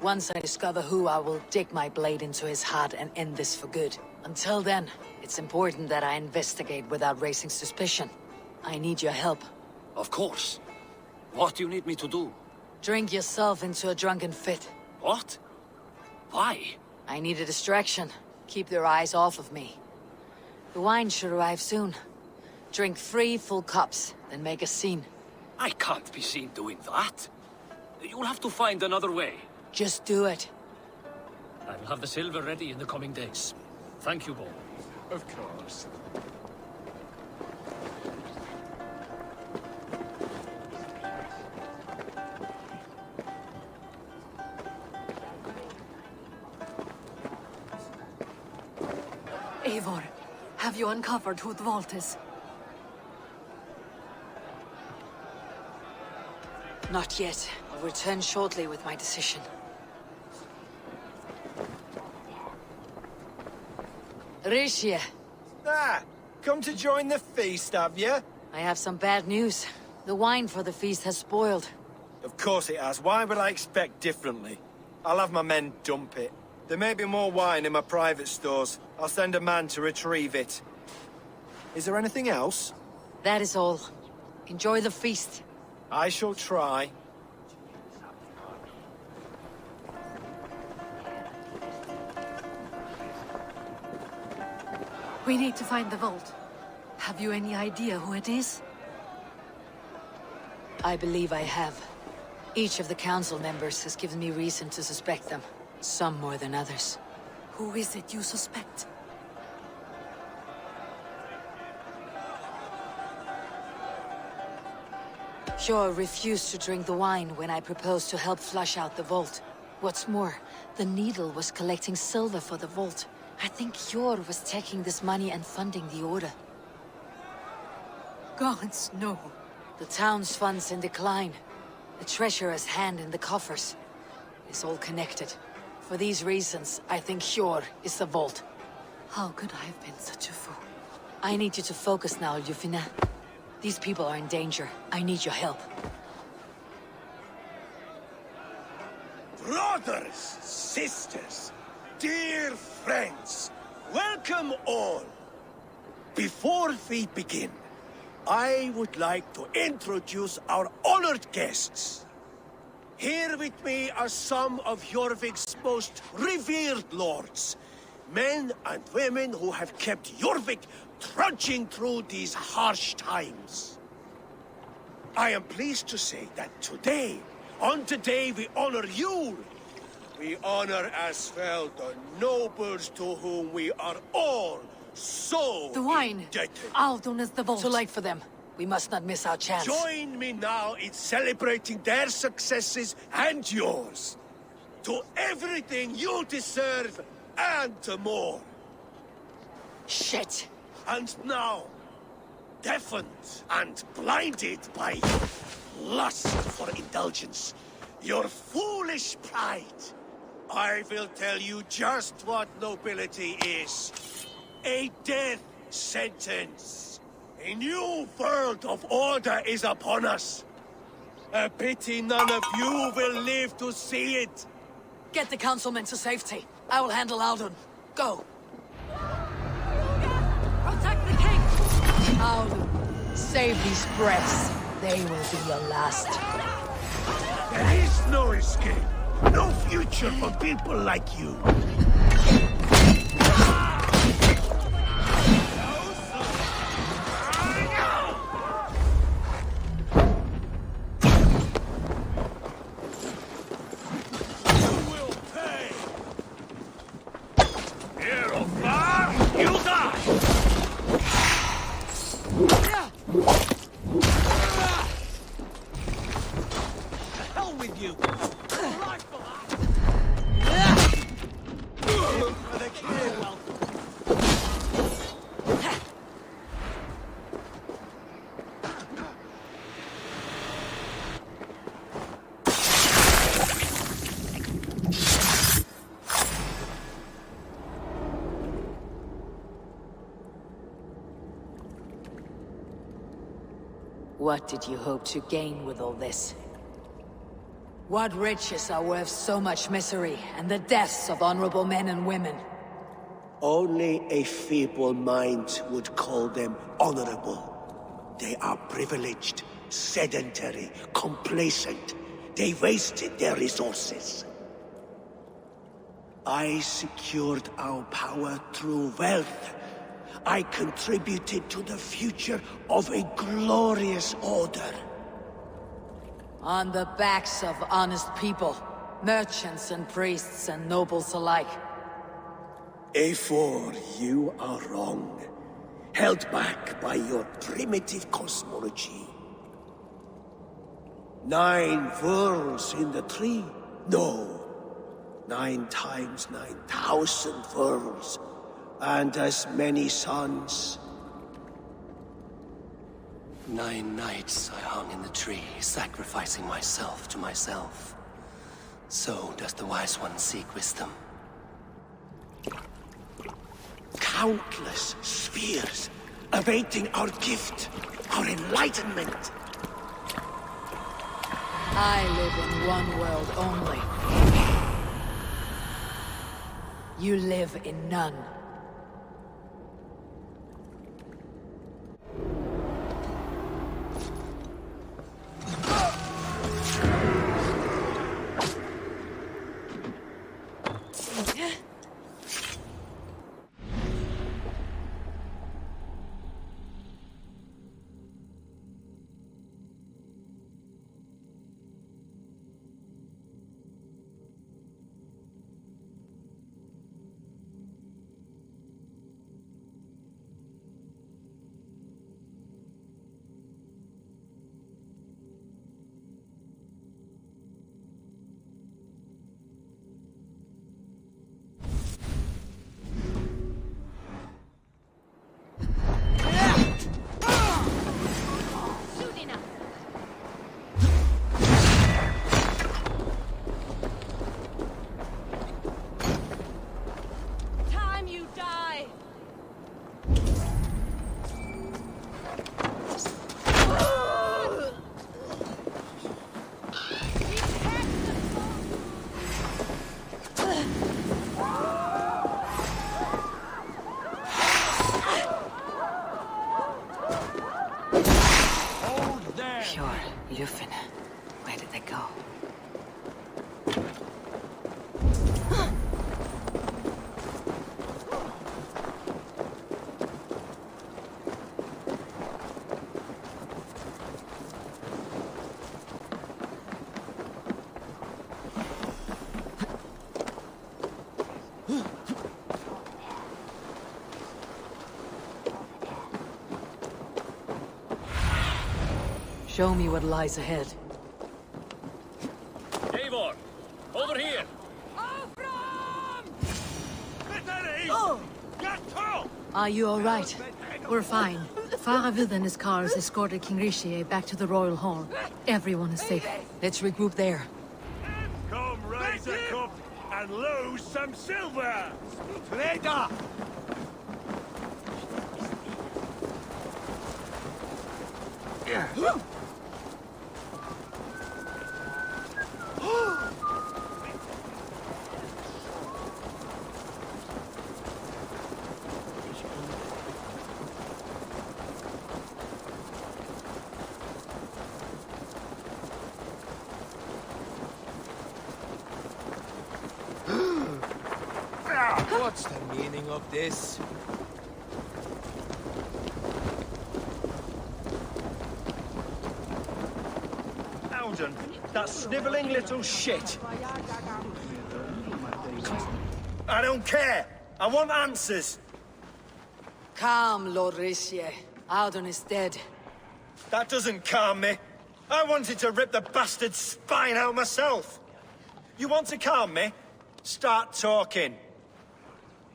Speaker 2: Once I discover who, I will dig my blade into his heart and end this for good. Until then, it's important that I investigate without raising suspicion. I need your help.
Speaker 9: Of course. What do you need me to do?
Speaker 2: Drink yourself into a drunken fit.
Speaker 9: What? Why?
Speaker 2: I need a distraction. Keep their eyes off of me. The wine should arrive soon. Drink 3 full cups, then make a scene.
Speaker 9: I can't be seen doing that. You'll have to find another way.
Speaker 2: Just do it.
Speaker 9: I will have the silver ready in the coming days. Thank you, Bo.
Speaker 14: Of course.
Speaker 1: Eivor, have you uncovered who the Vault is?
Speaker 2: Not yet. I'll return shortly with my decision. Rishia.
Speaker 12: Ah, come to join the feast, have you?
Speaker 2: I have some bad news. The wine for the feast has spoiled.
Speaker 12: Of course it has. Why would I expect differently? I'll have my men dump it. There may be more wine in my private stores. I'll send a man to retrieve it. Is there anything else?
Speaker 2: That is all. Enjoy the feast.
Speaker 12: I shall try.
Speaker 1: We need to find the Vault. Have you any idea who it is?
Speaker 2: I believe I have. Each of the council members has given me reason to suspect them. Some more than others.
Speaker 1: Who is it you suspect?
Speaker 2: Sjor refused to drink the wine when I proposed to help flush out the Vault. What's more, the Needle was collecting silver for the Vault. I think Sjor was taking this money and funding the Order.
Speaker 1: Gods, no.
Speaker 2: The town's funds in decline. The treasurer's hand in the coffers. It's all connected. For these reasons, I think Sjor is the Vault.
Speaker 1: How could I have been such a fool?
Speaker 2: I need you to focus now, Ljufina. These people are in danger. I need your help.
Speaker 20: Brothers, sisters, dear friends, welcome all. Before we begin, I would like to introduce our honored guests. Here with me are some of Jorvik's most revered lords. Men and women who have kept Jorvik trudging through these harsh times. I am pleased to say that today, on the day we honor you, we honor as well the nobles to whom we are all so
Speaker 1: The wine!
Speaker 20: indebted.
Speaker 1: Aldon is the Vault.
Speaker 2: Too late for them. We must not miss our chance.
Speaker 20: Join me now in celebrating their successes and yours. To everything you deserve and more.
Speaker 2: Shit!
Speaker 20: And now, deafened and blinded by lust for indulgence, your foolish pride, I will tell you just what nobility is. A death sentence. A new world of order is upon us. A pity none of you will live to see it.
Speaker 2: Get the councilmen to safety. I will handle Aldon. Go!
Speaker 1: Protect the king!
Speaker 2: Aldon, save these breaths. They will be your last.
Speaker 20: There is no escape. No future for people like you.
Speaker 9: You'll die!
Speaker 2: What did you hope to gain with all this? What riches are worth so much misery and the deaths of honorable men and women?
Speaker 20: Only a feeble mind would call them honorable. They are privileged, sedentary, complacent. They wasted their resources. I secured our power through wealth. I contributed to the future of a glorious order.
Speaker 2: On the backs of honest people, merchants and priests and nobles alike.
Speaker 20: Eivor, you are wrong. Held back by your primitive cosmology. 9 worlds in the tree? No. 9 times 9,000 worlds. And as many suns.
Speaker 7: 9 nights I hung in the tree, sacrificing myself to myself. So does the Wise One seek wisdom.
Speaker 20: Countless spheres, awaiting our gift, our enlightenment.
Speaker 2: I live in one world only. You live in none. Where did they go? Show me what lies ahead.
Speaker 9: Eivor! Over here!
Speaker 2: Are you all right?
Speaker 1: We're fine. Faravid and his cars escorted King Rishi back to the Royal Hall. Everyone is safe.
Speaker 2: Let's regroup there.
Speaker 6: Come raise a cup and lose some silver! Later!
Speaker 4: What's the meaning of this? Alden, that snivelling little shit.
Speaker 12: I don't care. I want answers.
Speaker 2: Calm, Lord Rishi. Audun is dead.
Speaker 12: That doesn't calm me. I wanted to rip the bastard's spine out myself. You want to calm me? Start talking.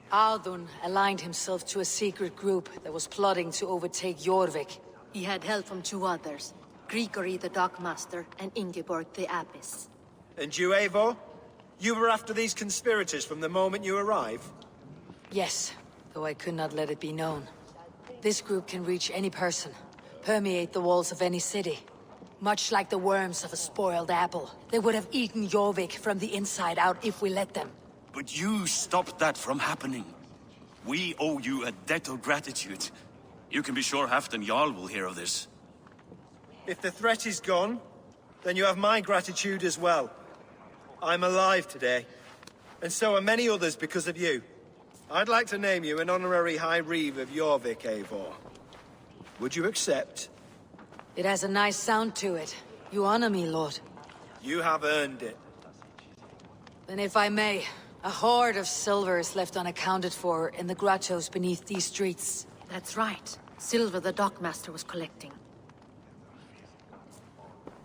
Speaker 2: Audun aligned himself to a secret group that was plotting to overtake Jorvik.
Speaker 1: He had help from 2 others. Grigory the Dockmaster and Ingeborg the Abbess.
Speaker 12: And you, Eivor? You were after these conspirators from the moment you arrived?
Speaker 2: Yes, though I could not let it be known. This group can reach any person, permeate the walls of any city. Much like the worms of a spoiled apple. They would have eaten Jorvik from the inside out if we let them.
Speaker 23: But you stopped that from happening. We owe you a debt of gratitude. You can be sure Halfdan Jarl will hear of this.
Speaker 12: If the threat is gone, then you have my gratitude as well. I'm alive today, and so are many others because of you. I'd like to name you an honorary High Reeve of Jorvik, Eivor. Would you accept?
Speaker 2: It has a nice sound to it. You honor me, Lord.
Speaker 12: You have earned it.
Speaker 2: Then if I may, a hoard of silver is left unaccounted for in the grottos beneath these streets.
Speaker 1: That's right. Silver the dockmaster was collecting.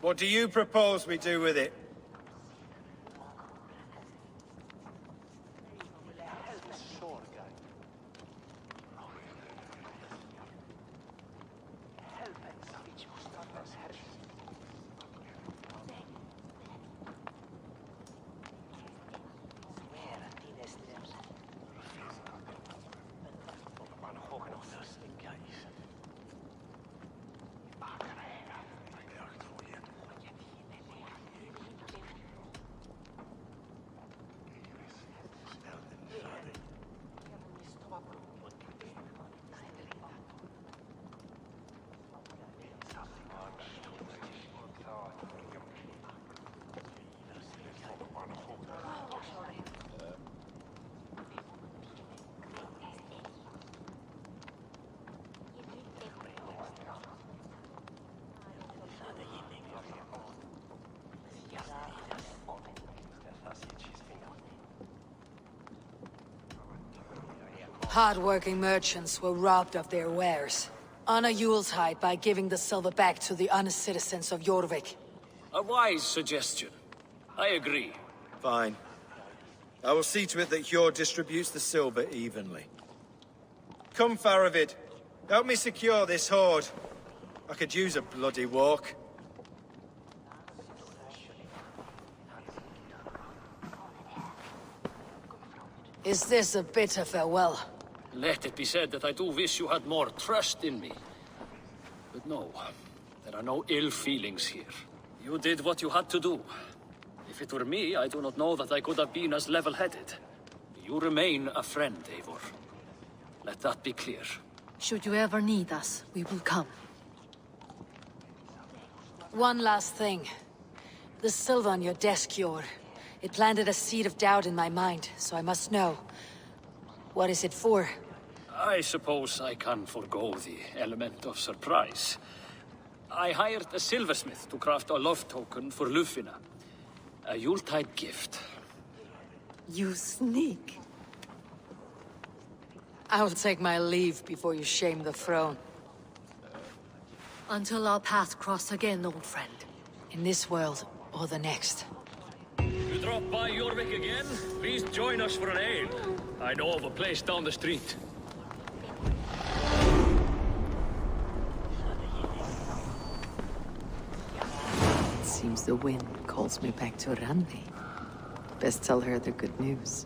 Speaker 12: What do you propose we do with it?
Speaker 2: Hard-working merchants were robbed of their wares. Honor Yuletide by giving the silver back to the honest citizens of Jorvik.
Speaker 9: A wise suggestion. I agree.
Speaker 12: Fine. I will see to it that Hjord distributes the silver evenly. Come, Faravid. Help me secure this hoard. I could use a bloody walk.
Speaker 2: Is this a bitter farewell?
Speaker 9: Let it be said that I do wish you had more trust in me. But no, there are no ill feelings here. You did what you had to do. If it were me, I do not know that I could have been as level-headed. You remain a friend, Eivor. Let that be clear.
Speaker 1: Should you ever need us, we will come.
Speaker 2: One last thing. The silver on your desk, Hjord. It planted a seed of doubt in my mind, so I must know. What is it for?
Speaker 9: I suppose I can forego the element of surprise. I hired a silversmith to craft a love token for Lufina. A Yuletide gift.
Speaker 1: You sneak.
Speaker 2: I will take my leave before you shame the throne.
Speaker 1: Until our paths cross again, old friend.
Speaker 2: In this world, or the next.
Speaker 9: You drop by Jorvik again? Please join us for an ale. I know of a place down the street.
Speaker 3: It seems the wind calls me back to Randi. Best tell her the good news.